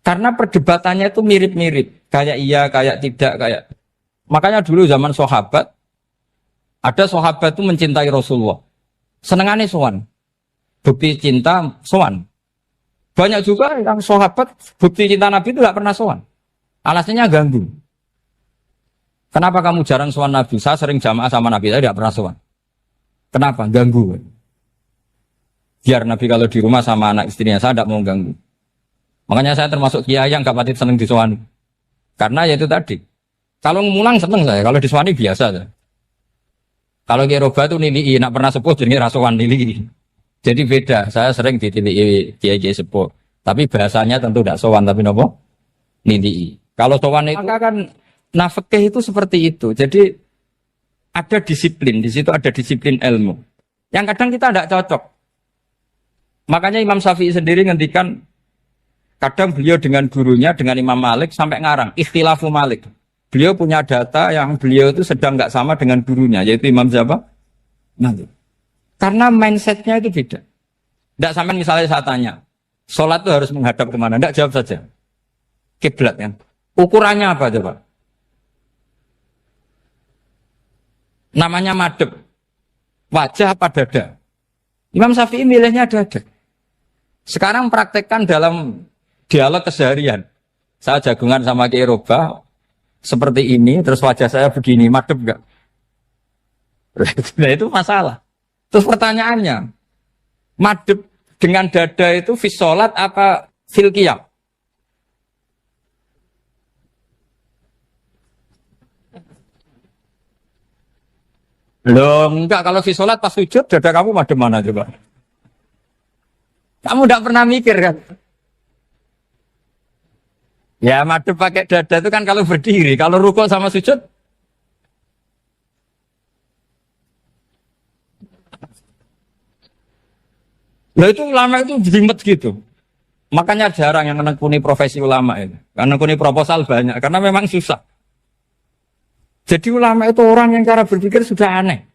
Karena perdebatannya itu mirip-mirip. kayak iya, kayak tidak, kayak. Makanya dulu zaman sahabat, ada sahabat itu mencintai Rasulullah. Senengannya sowan. Bukti cinta sowan. Banyak juga yang sahabat bukti cinta Nabi itu tidak pernah sowan. Alasannya ganggu. Kenapa kamu jarang sowan Nabi? Saya sering jamaah sama Nabi, saya tidak pernah sowan. Kenapa? Ganggu. Biar Nabi kalau di rumah sama anak istrinya, saya tidak mau ganggu. Makanya saya termasuk kiai yang gak pati seneng disowani. Karena ya itu tadi. Kalau ngulang seneng saya, kalau disowani biasa saya. Kalau Kiai Roba itu nilai, nak pernah sepuh jadi rasuan nilai. Jadi beda, saya sering ditilii Kiai sepuh. Tapi bahasanya tentu tidak sowan, tapi nopo nilai. Kalau sowan itu maka kan nafkah itu seperti itu. Jadi ada disiplin, di situ ada disiplin ilmu. Yang kadang kita tidak cocok. Makanya Imam Syafi'i sendiri ngendikan, kadang beliau dengan gurunya, dengan Imam Malik sampai ngarang, ikhtilafu Malik. Beliau punya data yang beliau itu sedang nggak sama dengan gurunya, yaitu Imam siapa? Malik. Karena mindsetnya itu beda. Tidak sama misalnya saya tanya, sholat itu harus menghadap kemana? Tidak, jawab saja. Kiblat kan. Ukurannya apa coba? Namanya madhep. Wajah apa dada? Imam Syafi'i milihnya dada. Sekarang praktekkan dalam dialog keseharian. Saya jagungan sama Kiai Roba seperti ini, terus wajah saya begini, madhep enggak? Nah itu masalah. Terus pertanyaannya, madhep dengan dada itu fi sholat apa fil qiyam? Loh, enggak, kalau fi sholat pas sujud, dada kamu madhep mana coba? Kamu enggak pernah mikir kan? Ya madhep pakai dada itu kan kalau berdiri, kalau rukuk sama sujud. Lah itu ulama itu jimat gitu. Makanya jarang yang menekuni profesi ulama itu. Karena menekuni proposal banyak, karena memang susah. Jadi ulama itu orang yang cara berpikir sudah aneh.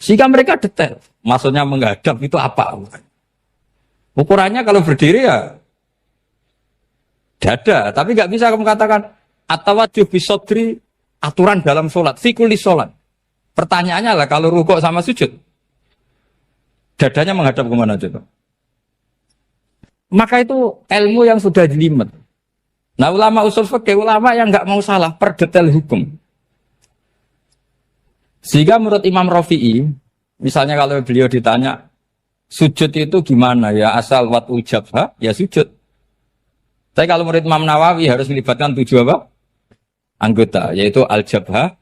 Sehingga mereka detail. Maksudnya menghadap itu apa? Ukurannya kalau berdiri ya dada, tapi nggak bisa kamu katakan atawajjuh bisodri aturan dalam sholat, fikuli sholat. Pertanyaannya lah kalau rukuk sama sujud, dadanya menghadap kemana coba? Maka itu ilmu yang sudah jelimet. Nah ulama usul fikih, ulama yang nggak mau salah per detail hukum. Sehingga menurut Imam Rafi'i, misalnya kalau beliau ditanya sujud itu gimana ya, asal wat ujabha ya sujud. Tapi kalau murid Imam Nawawi harus melibatkan 7 apa? Anggota, yaitu al-jabhah,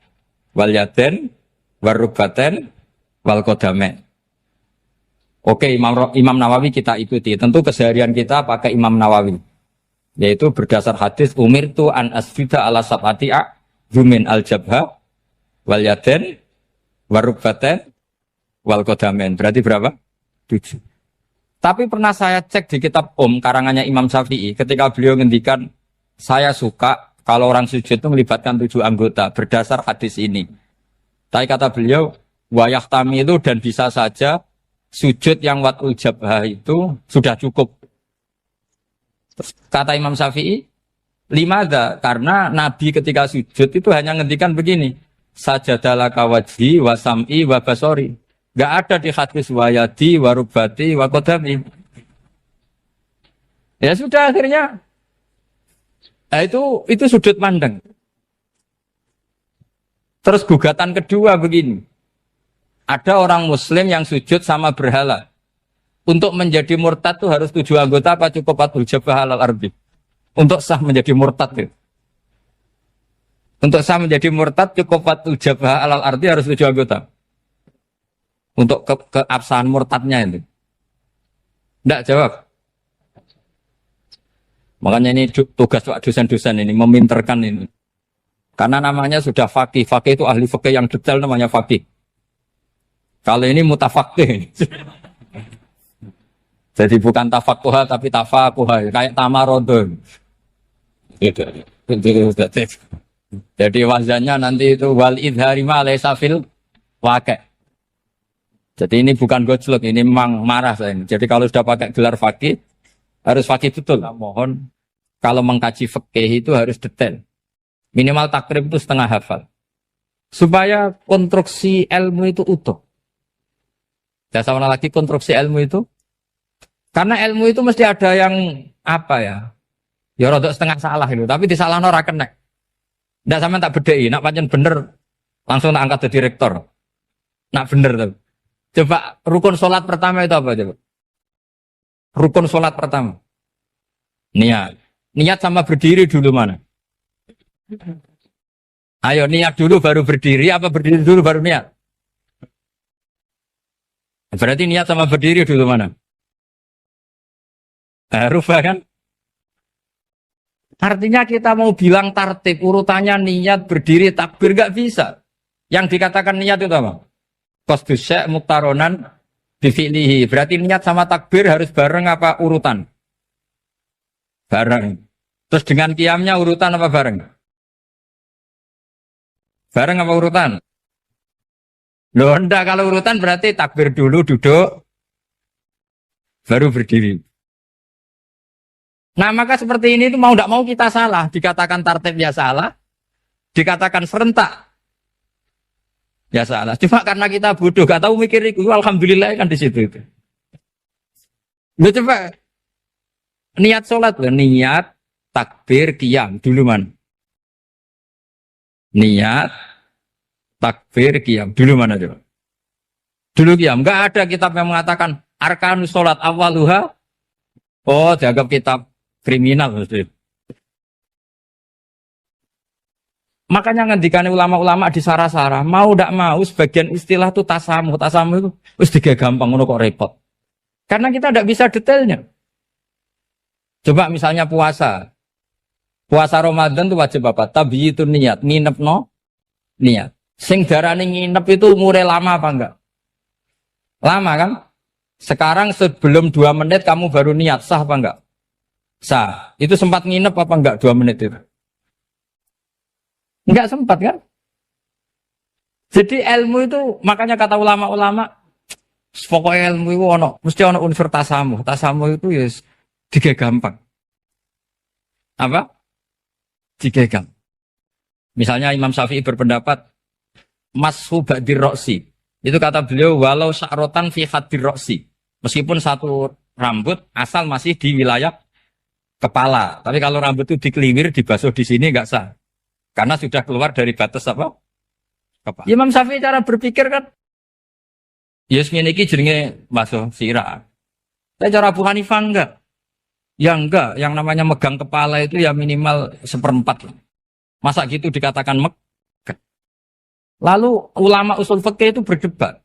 wal yaden, warubaten, wal qadamain. Oke, Imam Nawawi kita ikuti. Tentu keseharian kita pakai Imam Nawawi. Yaitu berdasar hadis umirtu an asjuda ala sab'ati a'zumin al-jabhah, wal yaden, warubaten, wal qadamain. Berarti berapa? 7. Tapi pernah saya cek di kitab karangannya Imam Syafi'i, ketika beliau ngendikan, saya suka kalau orang sujud itu melibatkan 7 anggota berdasar hadis ini. Tapi kata beliau, wayah tami itu dan bisa saja sujud yang watul jabhah itu sudah cukup. Terus kata Imam Syafi'i, limada, karena Nabi ketika sujud itu hanya ngendikan begini, sajadalaka wajhi wa sam'i wa basori. Gak ada di hadis wayadi, warubati, wakodami. Ya sudah akhirnya. Nah, itu sudut pandang. Terus gugatan kedua begini. Ada orang muslim yang sujud sama berhala. Untuk menjadi murtad itu harus 7 anggota apa cukup watul jabhah alal ardi? Untuk sah menjadi murtad itu. Untuk sah menjadi murtad cukup watul jabhah alal ardi harus 7 anggota. Untuk keabsahan murtadnya itu. Tidak jawab. Makanya ini tugas dosen-dosen ini, meminterkan ini. Karena namanya sudah faqih. Faqih itu ahli faqih yang detail namanya faqih. Kalau ini mutafaqih. Jadi bukan tafakuha tapi tafakuha. Kayak tamarodon. Jadi wazannya nanti itu wal idhari ma laysa fil waqi'. Jadi ini bukan gojlok, ini memang marah saya ini. Jadi kalau sudah pakai gelar fakih, harus fakih betul. Nah, mohon kalau mengkaji fikih itu harus detail. Minimal takrib itu setengah hafal. Supaya konstruksi ilmu itu utuh. Dan sama lagi konstruksi ilmu itu. Karena ilmu itu mesti ada yang apa ya? Ya rodok setengah salah itu. Tapi disalahno ora kena. Ndak sampean tak bedheki, nak pancen bener langsung tak angkat jadi rektor. Nak bener tuh. Coba rukun sholat pertama itu apa coba? Rukun sholat pertama. Niat. Niat sama berdiri dulu mana? Ayo niat dulu baru berdiri, apa berdiri dulu baru niat? Berarti niat sama berdiri dulu mana? Rubah kan? Artinya kita mau bilang tartib, urutannya niat, berdiri, takbir, gak bisa. Yang dikatakan niat itu apa? Qasdus syai' muktaronan bifi'lihi. Berarti niat sama takbir harus bareng apa urutan? Bareng. Terus dengan qiyamnya urutan apa bareng? Bareng apa urutan? Loh enggak, kalau urutan berarti takbir dulu, duduk, baru berdiri. Nah maka seperti ini itu mau tidak mau kita salah. Dikatakan tartib ya salah, dikatakan serentak ya salah. Cuma karena kita bodoh, gak tahu mikir itu, alhamdulillah kan di situ itu. Loh coba niat sholat loh, niat takbir qiyam dulu man. Niat takbir qiyam dulu mana coba? Dulu qiyam. Enggak ada kitab yang mengatakan arkanus sholat awaluha. Oh, dianggap kitab kriminal maksudnya. Makanya ngendikane ulama-ulama di sarah-sarah, mau ndak mau sebagian istilah itu tasamuh. Tasamuh itu wis digawe gampang ngono kok repot. Karena kita ndak bisa detailnya. Coba misalnya puasa. Puasa Ramadan itu wajib apa? Tabyitun niat, nginep no niat. Sing darane nginep itu umure lama apa enggak? Lama kan? Sekarang sebelum 2 menit kamu baru niat, sah apa enggak? Sah. Itu sempat nginep apa enggak 2 menit itu? Enggak sempat kan? Jadi ilmu itu, makanya kata ulama-ulama, pokoknya ilmu itu mesti ono unsur tasamuh. Tasamuh itu ya tiga gampang. Apa? Tiga gampang. Misalnya Imam Syafi'i berpendapat, mashu ba'dir roksi. Itu kata beliau, walau sya'rotan fi hadir roksi. Meskipun satu rambut asal masih di wilayah kepala. Tapi kalau rambut itu dikeliwir, dibasuh di sini enggak sah. Karena sudah keluar dari batas apa? Kepala. Imam Syafi'i cara berpikir kan, yes ngene iki jenenge basuh sirah. Tapi cara Abu Hanifah enggak. Ya enggak, yang namanya megang kepala itu ya minimal 1/4. Masa gitu dikatakan megah. Lalu ulama usul fikih itu berdebat.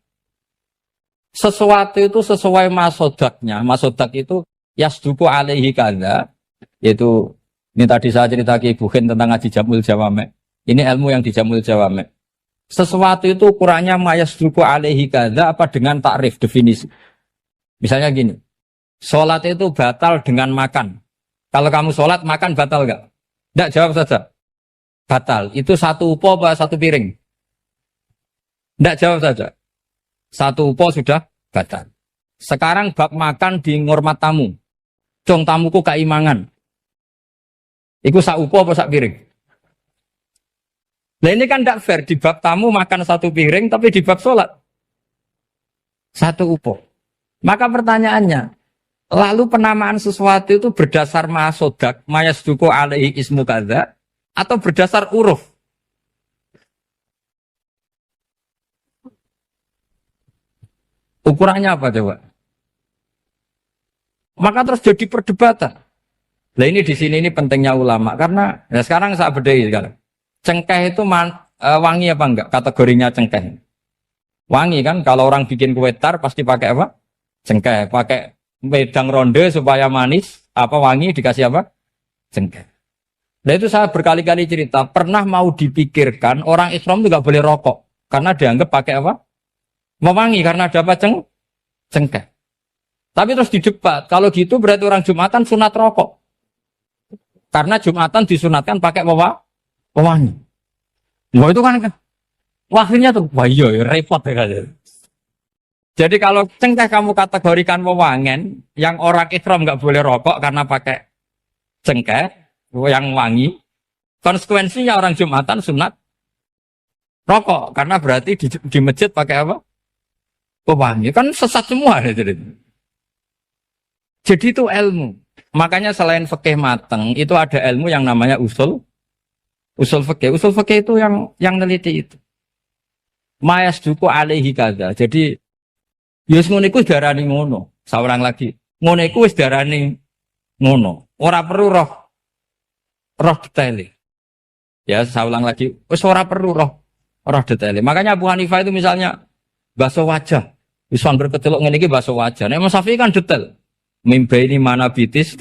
Sesuatu itu sesuai masodaknya. Masodak itu yasduku alaihi kadza. Yaitu, ini tadi saya cerita ke Ibu Khin tentang ngaji Jamul Jawame. Ini ilmu yang di Jamul Jawame. Sesuatu itu ukurannya mayasduku alaihi kadza apa dengan takrif, definisi. Misalnya gini. Sholat itu batal dengan makan. Kalau kamu sholat, makan batal enggak? Enggak, jawab saja. Batal. Itu satu upo apa satu piring? Enggak, jawab saja. Satu upo sudah batal. Sekarang bab makan di ngurmat tamu. Cung tamuku keimangan. Iku sak upo apa sak piring? Nah ini kan enggak fair. Di bab tamu makan satu piring, tapi di bab sholat satu upo. Maka pertanyaannya, lalu penamaan sesuatu itu berdasar masodak, mayasduku alaihi ismu kadza, atau berdasar uruf? Ukurannya apa coba? Maka terus jadi perdebatan. Nah ini di sini ini pentingnya ulama, karena ya sekarang saya bedai sekarang. Cengkeh itu wangi apa enggak? Kategorinya cengkeh. Wangi kan? Kalau orang bikin kue tar pasti pakai apa? Cengkeh. Pakai wedang ronde supaya manis, apa wangi dikasih apa? Cengkeh. Nah itu saya berkali-kali cerita, pernah mau dipikirkan orang Islam itu nggak boleh rokok karena dianggap pakai apa? Mewangi karena ada apa? Cengkeh. Tapi terus didebat, kalau gitu berarti orang Jumatan sunat rokok. Karena Jumatan disunatkan pakai pewangi. Wah itu kan akhirnya tuh, wah iya repot ya kan. Jadi kalau cengkeh kamu kategorikan wewangen, yang orang Islam nggak boleh rokok karena pakai cengkeh, yang wangi. Konsekuensinya orang Jumatan sunat rokok karena berarti di masjid pakai apa? Pewangi. Kan sesat semua jadi. Jadi itu ilmu. Makanya selain fikih mateng itu ada ilmu yang namanya usul fikih. Usul fikih itu yang neliti itu. Mayas duku alaihi kaza. Jadi yus ngono iku darani ngono. Saurang lagi. Ngono iku wis darani ngono. Ora perlu roh detail. Ya, saya ulang lagi. Wis ora perlu roh detail. Makanya Abu Hanifah itu misalnya basuh wajah. Wiswan berketeluk ngene iki basuh wajah. Nek Imam Syafi'i kan detail. Mimba ini mana bitis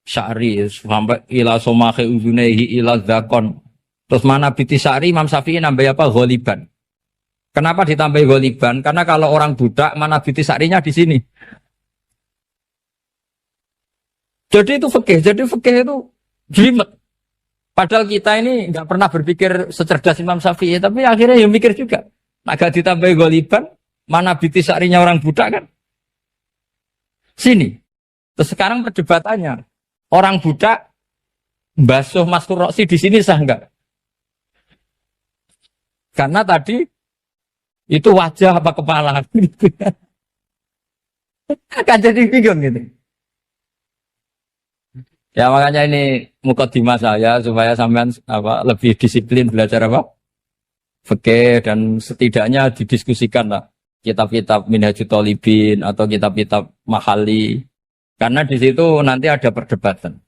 sya'ri sampai ila somahe uzunehi ila zakon. Terus mana bitis sya'ri Imam Syafi'i nambah apa? Ghaliban. Kenapa ditambah ghaliban? Karena kalau orang budak mana bitis sya'rinya di sini. Jadi itu fikih. Jadi fikih itu jelimet. Padahal kita ini nggak pernah berpikir secerdas Imam Syafi'i, tapi akhirnya ya mikir juga. Agak ditambah ghaliban, mana bitis sya'rinya orang budak kan? Sini. Terus sekarang perdebatannya, orang budak basuh Maskur Roksi di sini sah enggak? Karena tadi itu wajah apa kepala? Kan jadi bingung gitu. Ya makanya ini mukadimah saya supaya sampean lebih disiplin belajar fikih dan setidaknya didiskusikan lah kitab-kitab Minhajut Thalibin atau kitab-kitab Mahali karena di situ nanti ada perdebatan.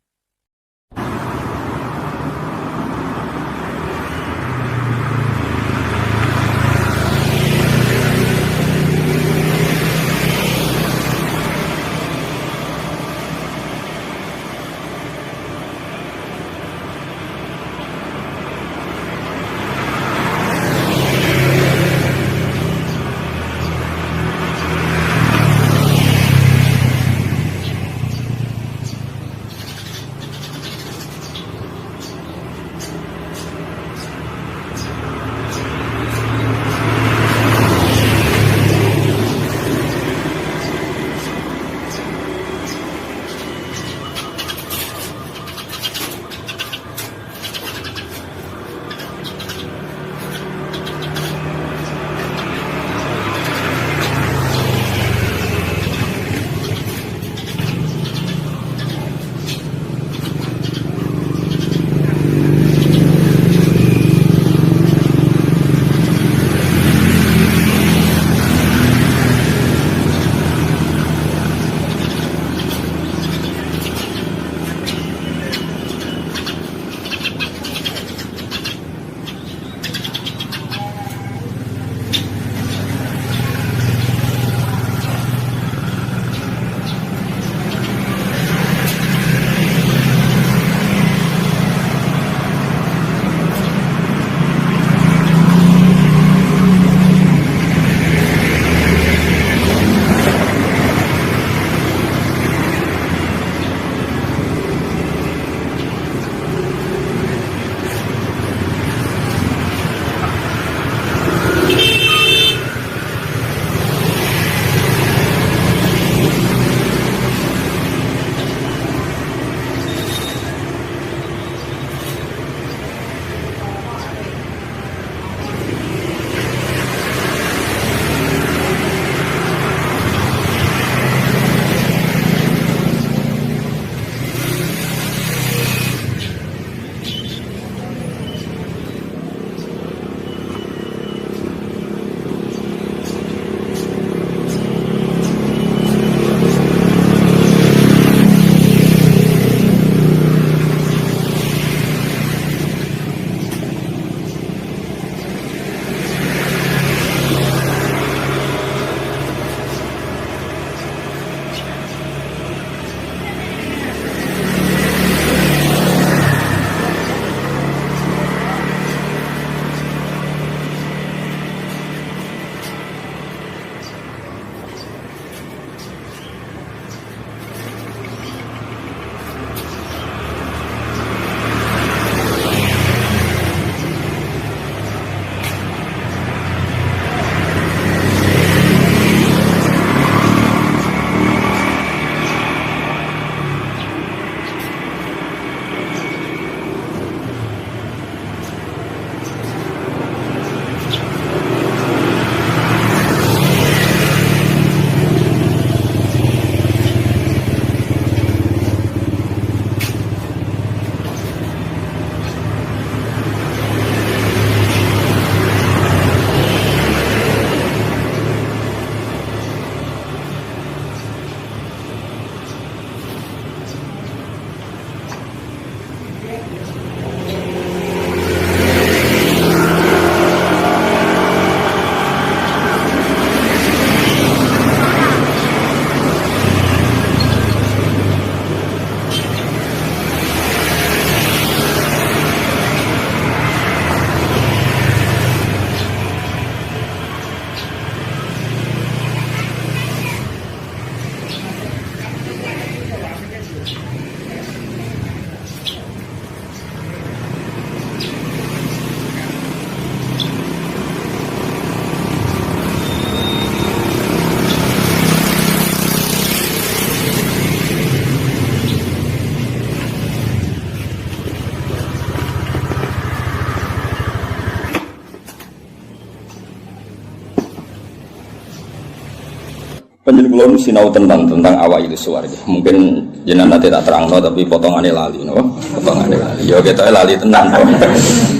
Penjelasan sinau tentang awal itu suara. Mungkin jenengan nanti tak terang tapi potongannya lali, no? Potongannya lali. Ya kita lali tenang.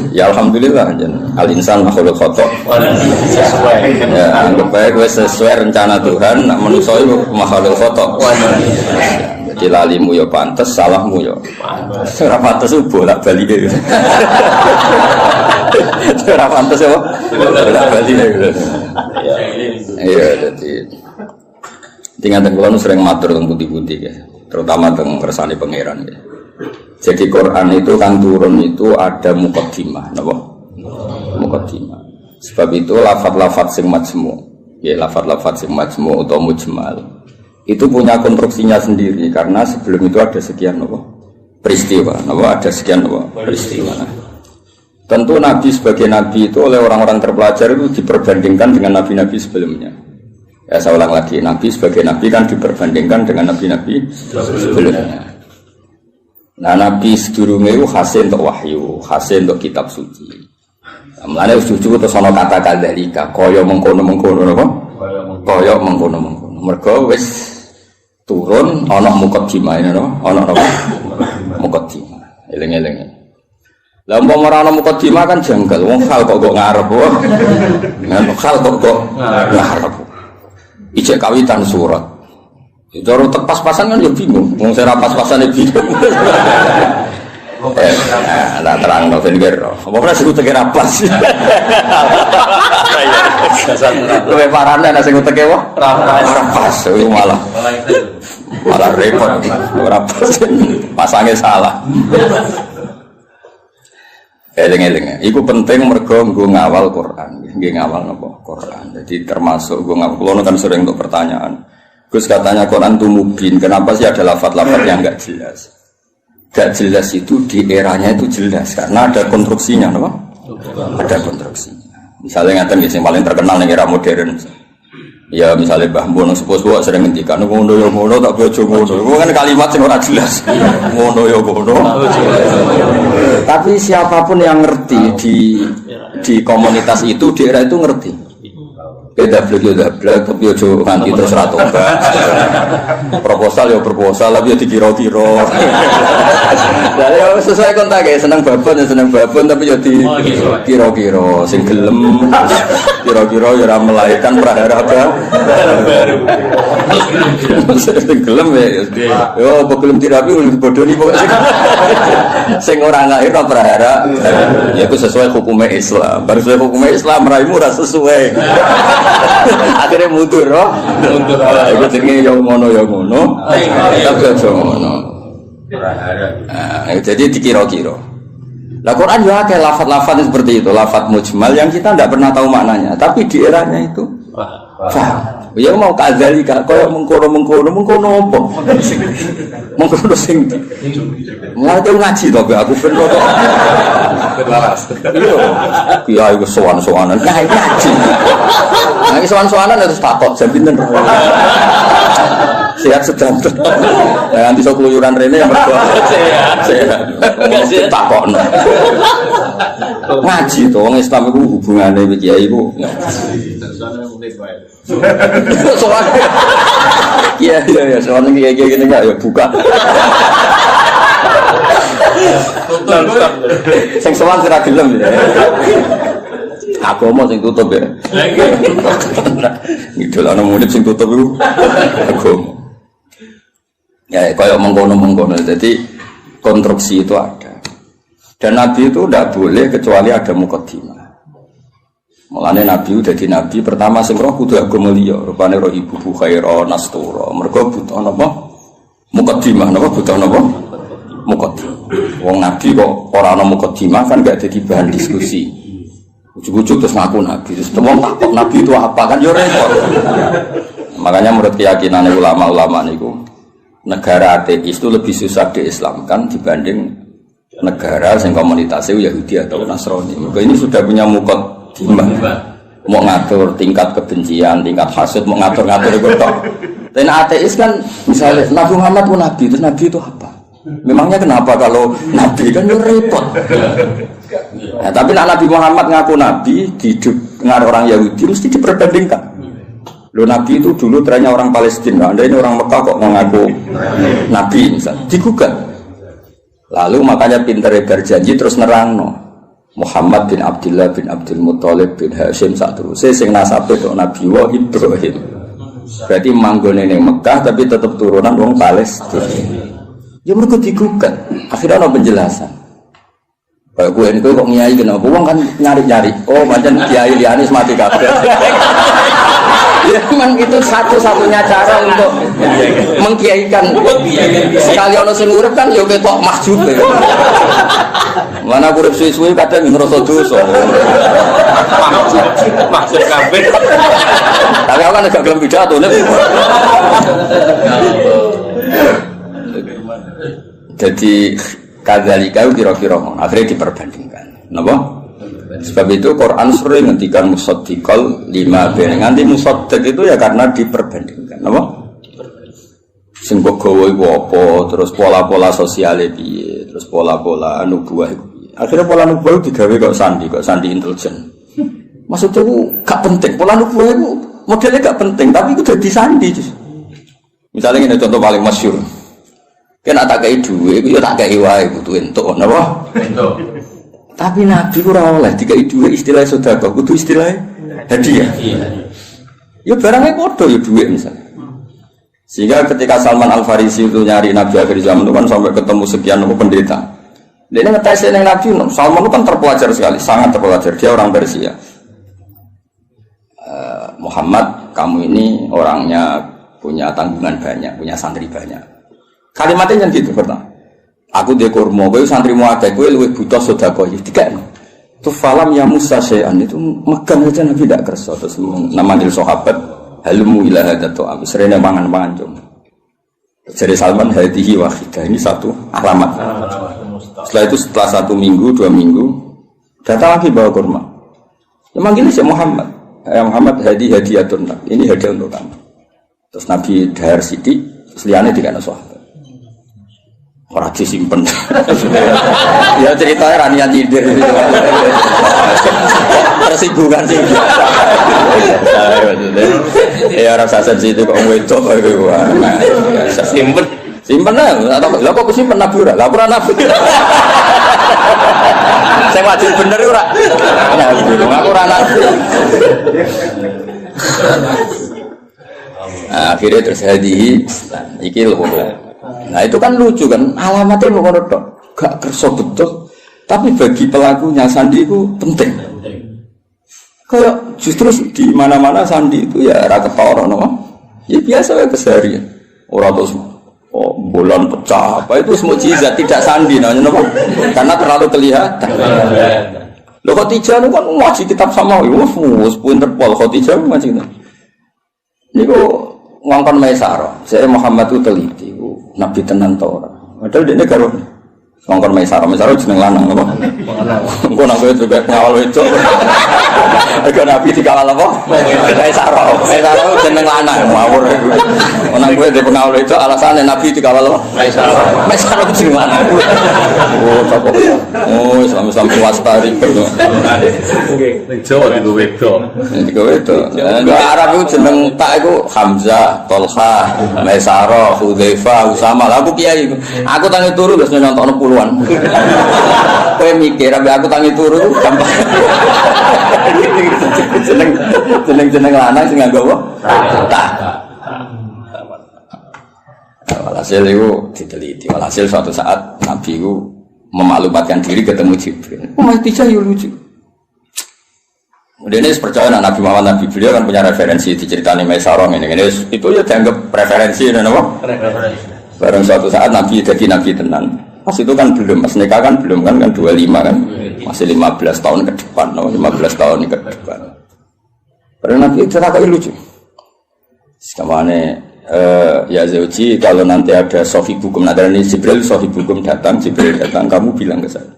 Ya alhamdulillah jen. Al insan makhluk khotok. Ya anggap baik sesuai rencana Tuhan. Nak manusia itu makhluk khotok. Jadi lalimu ya pantas, salahmu ya. Ora pantas bolak balik. Ora pantas ya. Bolak balik. Iya jadi. Tinggal tenggelam sering matur tentang putih-putih ya, terutama tentang kersane pangeran ya. Jadi Quran itu kan turun itu ada mukaddimah, napa? Mukaddimah. Sebab itu lafaz-lafaz sing majmu, ya lafaz-lafaz sing majmu atau mujmal. Itu punya konstruksinya sendiri karena sebelum itu ada sekian napa? Peristiwa, napa? Ada sekian napa? Peristiwa. Tentu Nabi sebagai Nabi itu oleh orang-orang terpelajar itu diperbandingkan dengan Nabi-Nabi sebelumnya. Ya saya ulang lagi, Nabi sebagai Nabi kan diperbandingkan dengan Nabi-Nabi sebelumnya. Nah Nabi sedurunge itu hasil untuk wahyu, hasil untuk kitab suci. Mulane suci terus ana kata kadzalika, kaya mengkono-mengkono napa? Kaya mengkono-mengkono. Mergo wis turun ana mukaddimah napa? Ana napa? Mukaddimah. Eling-eling. Lah umpama ora ana mukaddimah kan janggal, wong hal kok ngarep. Hal kok ngarep. Ijek kawitan surat. Cara pas-pasan kan ya bingung. Wong saya pas-pasane bingung. Nah terang no ben kira. Apa ora sing uteke pas. Kowe parane nek sing uteke wae ora pas. Malah repot. Ora pas. Pasange salah. Eling-eling. Iku penting mergo nggo ngawal Quran. Nggih ngawal napa? Quran. Jadi termasuk nggo ngawal. Kulo kan sering untuk pertanyaan. Gus katanya Quran itu mubin. Kenapa sih ada lafaz-lafaz yang enggak jelas? Enggak jelas itu di eranya itu jelas karena ada konstruksinya, napa? Ada konstruksinya. Misalnya ngaten nggih sing paling terkenal ning era modern. Ya misalnya Mbah Mun sepuh-sepuh sering ngendikan ngono ya ngono tak bojo ngono. Iku kan kalimat sing ora jelas. Ngono ya ngono. Tapi siapapun yang ngerti di komunitas itu di era itu ngerti. Beda blek tapi ojo nganti terus ra tobat. Proposal ya proposal tapi ya dikira-kira. Lah ya sesuai kontak ya seneng babon tapi ya dikira-kira sing gelem kira-kira ya ora melahirkan prahara baru. Sing gelem ya yo belum dirapi bodoni pokoke sing ora lahir prahara ya itu sesuai hukum Islam. Baru sesuai hukum Islam raimu ora sesuai. Akhirnya mundur, mundur. Itu jenenge yang ngono, tapi aja ngono. Jadi dikira-kira. Lah Quran juga kayak lafaz-lafaz seperti itu, lafaz mujmal yang kita tidak pernah tahu maknanya, tapi di eranya itu paham. Ya mau kadzalika, kaya mengkono apa? Mengkono sing ndi? Mulai ngaji to aku ben kok. Iya, iku sowan-sowanan ngaji. Nah, sowan-sowanan harus takok jam pinten. Sehat sedang. Nah, nanti sok keluyuran rene yang berdua. Sehat. Takokno. Ngaji to wong Islam iku hubungane iki kiai iku. Soal iya soal ini kayak gini nggak ya buka sing soal serah gelem ya aku mau sing tutup ya itu lah nomor sing tutup itu aku ya kayak mengkono jadi konstruksi itu ada dan Nabi itu tidak boleh kecuali ada mukaddimah. Mulane Nabi udah di Nabi pertama sing roh kudu agama liya, rupane roh ibu Bukhaira Nastura. Mergo butuh napa? Mukaddimah napa butuh napa? Mukaddimah. Wong Nabi kok ora ana mukaddimah kan gak dadi bahan diskusi. Ujug-ujug terus ngaku Nabi. Terus wong takok Nabi itu apa kan yo repot. Makanya menurut keyakinan ulama-ulama niku negara ateis itu lebih susah diislamkan dibanding negara yang komunitasnya Yahudi atau Nasrani. Mereka ini sudah punya mukaddimah. Mau ngatur tingkat kebencian, tingkat hasad, mau ngatur-ngatur itu toh. Dan ateis kan misalnya Nabi Muhammad pun Nabi, terus Nabi itu apa? Memangnya kenapa kalau Nabi kan repot? Nah, tapi Nabi Muhammad ngaku Nabi di dengar orang Yahudi mesti diperbandingkan. Lo Nabi itu dulu trennya orang Palestina, Anda ini orang Mekah kok mengaku Nabi misalnya, digugat. Lalu makanya pinter berjanji terus nerangno. Muhammad bin Abdullah bin Abdul Muthalib bin Hashim saat terus sing nasabe tok Nabi wa Ibrahim. Berarti manggone ning Mekah tapi tetap turunan wong Palestina. Ya mergo digugat. Akhirnya ana penjelasan. Kayak gue ini kok ngiyai kenapa? Wong kan nyari-nyari. Oh, macam kiai liyane mati kabeh. Ya memang itu satu-satunya cara untuk mengkiaikan. Sekali ono sing urip kan ya ketok mahjub. Mana urip suwi-suwi kadang ngrasa dosa. Maksud kabeh. Tapi aku kan agak gelem pidato nek. Jadi kadzalika kira-kira akhirnya diperbandingkan. Napa? Sebab itu Quran sering ngendikan musaddiqal lima nganti musaddiq itu ya karena diperbandingkan. Napa? Sing kok gawe iku apa, terus pola-pola sosiale piye, terus pola-pola nubuwah iku piye. Akhirnya pola nubuwah digawe kok sandi intelijen. Maksudnya itu gak penting, pola nubuwah itu modelnya gak penting, tapi itu dadi sandi. Misalnya ini contoh paling masyhur. Kena tak kei duwe, iku ya tak kei wae butuh entuk, napa? Entuk. Tapi Nabi ora oleh dikai duwe istilah sedekah, kudu istilah hadiah. Ya barangnya padha ya duwe misalnya. Sehingga ketika Salman Al-Farisi itu nyari Nabi akhir zaman itu kan sampai ketemu sekian pendeta. Dia ini ngetes yang Nabi, Salman itu kan terpelajar sekali, sangat terpelajar. Dia orang Persia. Muhammad, kamu ini orangnya punya tanggungan banyak, punya santri banyak. Kalimatnya yang gitu pertama. Aku dia kurma, kowe santrimu akeh, kowe luwih butuh sedekah iki dikene. Tu falam ya Musa syai'an itu megang aja Nabi tidak kersa terus nama dil sahabat halmu ila hadatu am serene mangan-mangan cum. Jadi Salman hadihi wahidah ini satu alamat. Setelah itu setelah 1 minggu 2 minggu datang lagi bawa kurma. Ya manggilnya si Muhammad. Ya Muhammad hadiyatun. Ini hadiah untuk kamu. Terus Nabi dahar sithik, liyane dikene sahabat. Orang disimpen. Ya ceritanya ranian nyindir. Tersinggungan sih. Ya rasa sensitif kok wedok iku. Simpen. Simpen lah. Lah kok simpen Nabi ora? Lah ora Nabi. Saya wajib bener ora? Aku ora Nabi. Akhirnya terus hadihi iki lho. Nah itu kan lucu kan, alamatnya mau ngono gak kerso betul, tapi bagi pelakunya sandi itu penting. Kayak justru di mana-mana sandi itu ya raketoro, no? Ya biasa ya keseharian. Orang terus bulan pecah, apa itu semua mukjizat tidak sandi, namanya no? Karena terlalu kelihatan. Lo Khadijah itu kan ngaji kitab sama, wus pinter pol Khadijah ngaji itu. Ini kok ngongkon Maisarah, saya Muhammad itu teliti. Nabi tenan ta ora. Padahal dekne karo ngongkon Maisarah jeneng lanang apa? Engko nang kowe juga ngawal wedok. Ego Nabi dikawal apa? Maisarah jeneng lanang ngawur. Nang kowe dhe pengawal wedok alasane Nabi dikawal apa? Maisarah jeneng lanang. Oh, apa? Oh, sama-sama swasta ribet. Nggih, ning Jawa digo wedok. Digo wedok. Arab iku jeneng tak iku Hamzah, Tolha, Maisarah, Hudzaifah, Usama. Aku kiai. Aku tangi turu wis nyontokno puluhan. Kowe mikir ambek aku tangi turu gampang. Jeneng lanang sing nganggo apa? Tak. Walhasil itu diteliti. Walhasil suatu saat Nabi itu memaklumatkan diri ketemu Jibril. Khadijah ya lucu. Kemudian ini percaya Nabi Muhammad Nabi beliau kan punya referensi diceritani Maisarah ini itu ya dianggap referensi dan apa? Barang suatu saat Nabi jadi Nabi tenan. Pas itu kan belum, pas nikah kan belum kan 25 kan. Masih 15 tahun ke depan, 15 tahun ke depan. Padahal Nabi cerita lucu. Sekamane ya Zauji kalau nanti ada sohibukum, nah dari Jibril sohibukum datang, kamu bilang ke saya.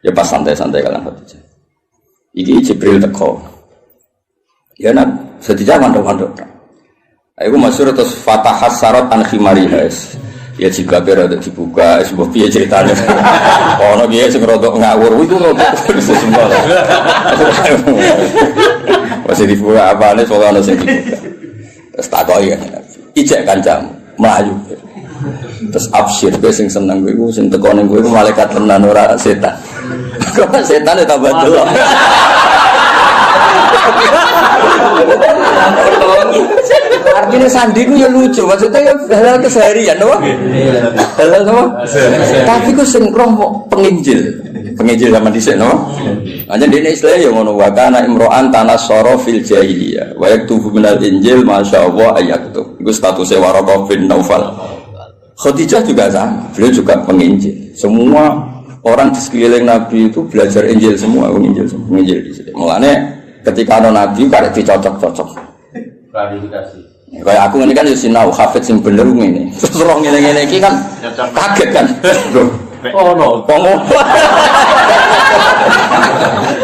Ya pas santai-santai kalian Khadijah. Iki Jibril teko. Ya nak sedikit mandok-mandok. Aku masyhur terus fatahas sarat an khimariha. Ya jika berada dibuka, sebuah piye ceritanya. Ono piye sing rodok ngawur iku rodok sembah. Masih dibuka apane soal ono sing dibuka. Terus takoki kan Nabi. Ijek kancamu mlayu. Terus absyir kowe sing seneng kowe sing teko ning kowe malaikat tenan ora setan. Kok setan ya tambah delok. Artinya sandi ku ya lucu, maksudnya ya hal keseharian, no? Hal apa? Tapi ku sing roh penginjil zaman dhisik, no? Hanya dene istilah ya ngono wa kana imro'an tanassara fil jahiliyah wa yaktubu minal injil masyaallah ayaktub. Iku statusnya Waraqah bin Naufal. Khadijah juga sama, beliau juga penginjil. Semua orang di sekeliling Nabi itu belajar Injil semua, penginjil di sini. Mulane ketika ada Nabi karek dicocok-cocok. Klarifikasi. Kayak aku ini kan ya sinau hafid sing bener ngene. Terus roh ngene-ngene iki kan kaget kan. Oh no.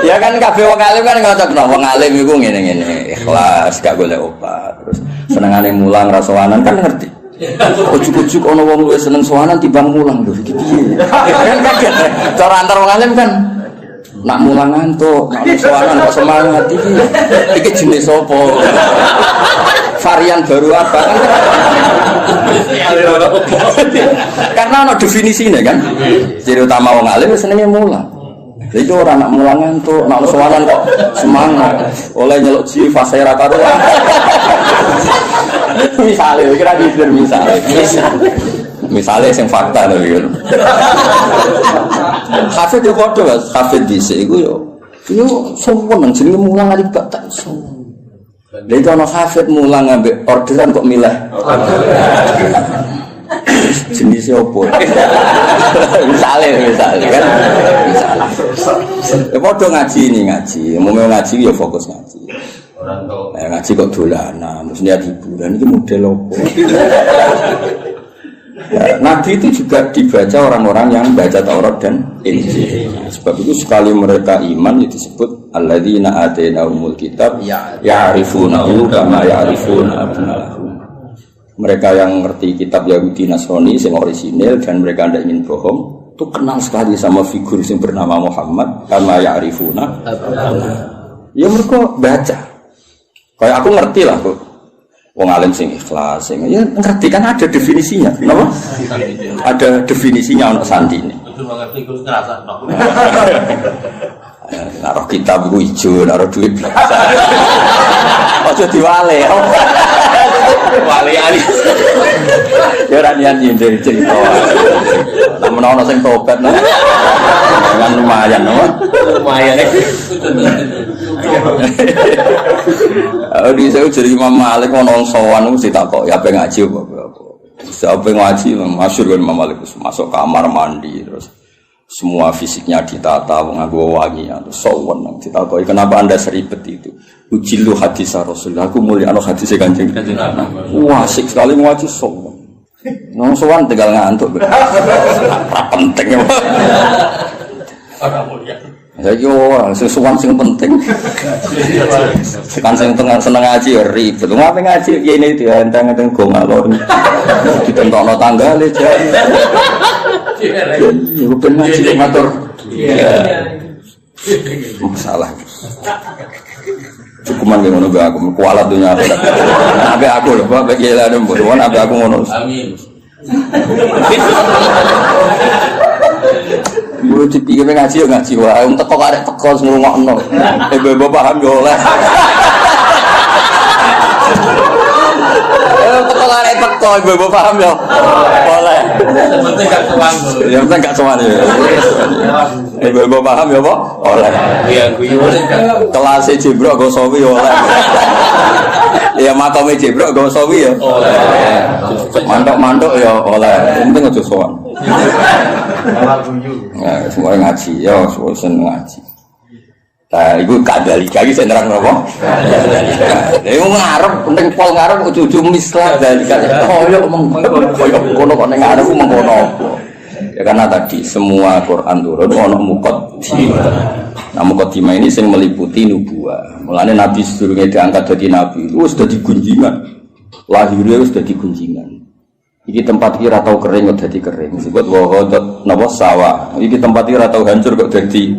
Ya kan kabeh wong alim kan ngocokno wong alim iku ngene-ngene, ikhlas gak golek obat. Terus senengane mulang ra sowanan kan ngerti. Ujuk-ujuk ana wong luwih seneng sowanan timbang mulang lho iki piye. Kan kaget. Cara antar wong alim kan nak mulang ngantuk, nak sowanan kok semangat iki. Iki jenis sapa? Varian baru apa kan? Karena ada definisinya kan. Ciri utama wong alim senenge mulang. Jadi orang nak mulang ngantuk, nak sowanan kok semangat. Oleh nyeluk ji fase ra karuan. Misalnya, kira gitu misalnya yang fakta tapi kan. Hafid itu foto mas, hafid dhisik iku yo sombong jenenge mulang ari gak tak sombong. Lha itu ana hafid mulang ambek orderan kok milah. Jenisnya apa? Misalnya kan. Ya foto ngaji, mau ngaji ya fokus ngaji. Ngaji kok dolanan, terus niat hiburan, itu model apa? Nabi itu juga dibaca orang-orang yang baca Taurat dan Injil. Sebab itu sekali mereka iman itu disebut alladzina atainahumul kitab ya'rifunahu kama ya'rifuna abna'ahum. Mereka yang ngerti kitab Yahudi Nasrani yang orisinil dan mereka tidak ingin bohong, itu kenal sekali sama figur yang bernama Muhammad kama ya'rifuna. Ya mereka baca. Kayak aku ngerti lah kok. Wong alim sing ikhlas, sing ya ngerti kan ada definisinya. Kenapa? Ada definisinya untuk sandi ini. Itu mengerti ku ngerasa no. Naruh kitab iku ijo, naruh duit biasa. Aja diwale. Wale ali. Ya ora niat nyindir cerita. Namun ana sing tobat no. Kan lumayan no. Lumayan. Di saya jadi Imam Malik ono sowan mesti takok ya ape ngaji apa. Siapa ngaji masyhur kan Imam Malik masuk kamar mandi terus semua fisiknya ditata nganggo wangi terus sowan ditakoki kenapa Anda seribet itu. Ujilu hadis Rasulullah aku mulyano hadis Kanjeng Nabi. Wah asik sekali ngaji sowan. Nang sowan tinggal ngantuk. Penting. Ora mulia. Ya yo, sesuatu yang penting. Kan sing seneng ngaji ya ribet. Ngapain ngaji ini dia enteng-enteng go ngalor. Ditentokno tanggale jan. Ya ben ngaji ngatur. Masalah. Cukuman ge ngono aku kualat dunya. Abe aku lho, Pak, iki lha mbok abe aku ngono. Amin. Guru dipikir ngaji ya ngaji wae, teko karek teko ngrungokno. Ibu paham yo oleh. Teko karek teko ibu paham yo. Oleh. Penting gak tuang. Ya penting gak tuang ya. Ibu paham yo apa? Oleh. Iya guyu. Kelas Jibril go sawi oleh. Ya makame Jibril go sawi ya. Oleh. Mantuk-mantuk ya oleh. Penting aja sowan. Nah, semua ngaji, ya, semua seneng ngaji. Nah, itu kadalika lagi saya nerang apa? Itu ngarep, penting pol ngarep, ujung-ujung mislah kadalika. Oh, ya, kono kok ngarep, mengkono. Ya karena tadi semua Quran turun, ono muqaddimah. Nah, muqaddimah ini yang meliputi nubuwah. Mulanya Nabi sebelumnya diangkat jadi Nabi, itu sudah digunjingan. Lahirnya sudah digunjingan. Iki tempat kira tau kering kok dadi kering. Sebut wahodot napa sawah. Iki tempat kira tau hancur kok dadi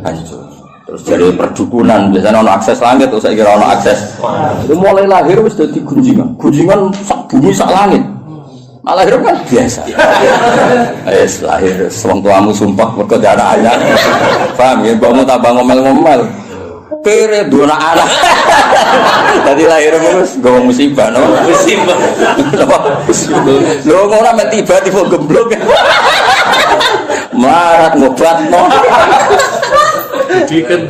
hancur. Terus dari perdukunan biasanya ono akses langit terus saya kira ono akses. Itu mulai lahir wis dadi gunjingan. Gunjingan sak bumi sak langit. Malah lahir kan biasa. Wis lahir wong tuamu sumpah mergo ada anak. Paham ya, mbokmu tambah ngomel-ngomel. Kere dua anak. Tadi lahir wis gawa musibah no. Musibah. Lho ora men tiba-tiba gemblok. Marat ngobatno. Diken.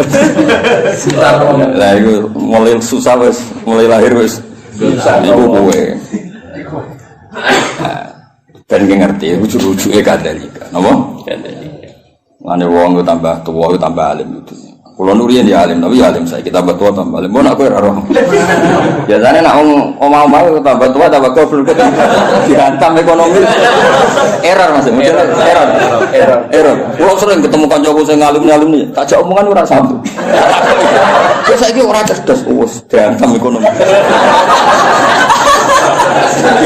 Lah itu mulai susah wis, mulai lahir wis. Iku kowe. Ben ngerti ujug-ujuge kadalika. Napa? Kadalika. Mane wong tambah tuwa tambah alim itu. Kulo nurian ya alim, tapi alim saya kita tambah tua tambah alim. Mau nak kowe ora roh. Biasane nak omah-omah tambah tua tambah goblok dihantam ekonomi. Error Mas, error. Kulo sering ketemu kancaku sing alim-alim ni, tak jak omongan ora sambung. Terus saiki ora cerdas, wis dihantam ekonomi.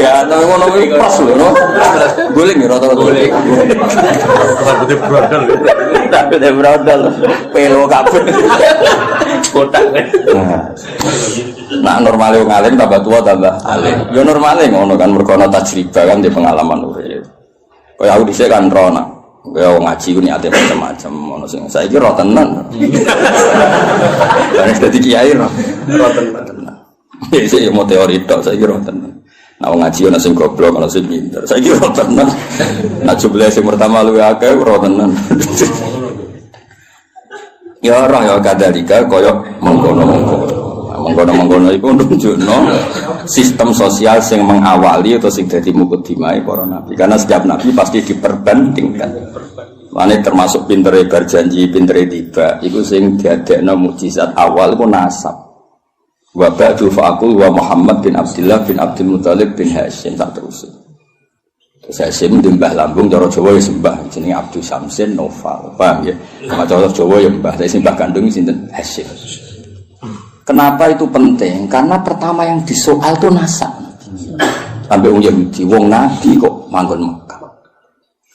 Ya, tapi ekonomi pas lho, no. Guling ya rata-rata. Guling. Rambutnya brodol. Rambutnya brodol. Pelo kabeh. Kotak. Nah, normale wong alim tambah tua tambah alim. Ya normale ngono kan mergo ana tajribah kan di pengalaman urip. Kaya aku dhisik kan rono. Kaya wong ngaji ku niate macam-macam ono sing saiki ro tenan. Wis dadi kiai ro tenan. Iki mau teori tok saiki ro tenan. Nah ngaji ana sing goblok ana sing pinter. Saiki ro tenan. Nah jumlah sing pertama luwih akeh ro tenan. Ya ora ya kadalika kaya mengkono iku nunjukno sistem sosial sing mengawali atau sing dadi mukadimah para nabi. Karena setiap nabi pasti diperbandingkan. Mane termasuk pintere berjanji, pintere tiba, iku sing diadekno mukjizat awal iku nasab. Wa ba'du fa'aqul wa Muhammad bin Abdullah bin Abdul Muthalib bin Hashim tak terus. Terus Hashim mbah lambung cara Jawa ya sembah jenenge Abdul Samsin Noval. Paham ya? Sama cara Jawa ya mbah, tapi sembah kandung sinten Hashim. Kenapa itu penting? Karena pertama yang disoal itu nasab. Sampai wong Yahudi, wong nabi kok manggon Mekah.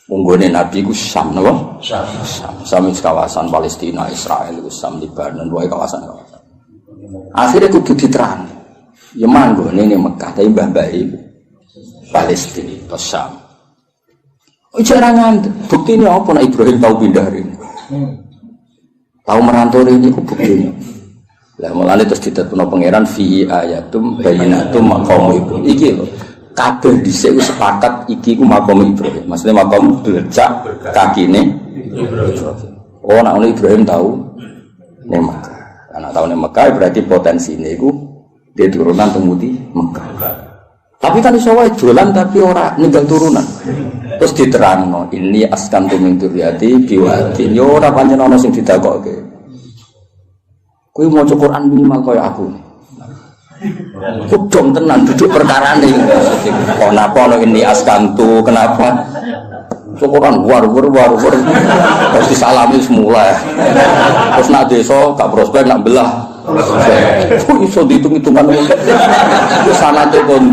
Unggone nabi ku Syam napa? Syam kawasan Palestina, Israel, Syam, Lebanon, wae kawasan-kawasan. Akhirnya kudu diterang. Ya manggone ning Mekah tapi mbah-mbah iku Palestina atau Syam. Jangan buktinya apa nak Ibrahim tahu pindah hari ini. Tahu merantau ini ku buktinya. Lah mulane terus ditetepno pangeran fi ayatum bayyinatum maqam Ibrahim. Iki lho. Kabeh dhisik sepakat iki ku maqam Ibrahim. Maksudnya maqam derajat kakine Ibrahim. Oh nak Ibrahim tahu ning Mekah. Anak tahu ning Mekah berarti potensine iku dia turunan temudi Mekah. Tapi kan iso wae dolan tapi ora ninggal turunan. Terus diterangno ini askantu min dzurriyyati biwadin. Yo ora pancen ana sing ditakokke. Kowe maca Quran minimal kaya aku. Kudung tenan duduk perkarane. Kenapa ana ini askantu? Kenapa? Quran war. Terus disalami semula. Terus nak desa gak prospek nak belah. Kok iso dihitung-hitungan ngono. Wis sanate kon.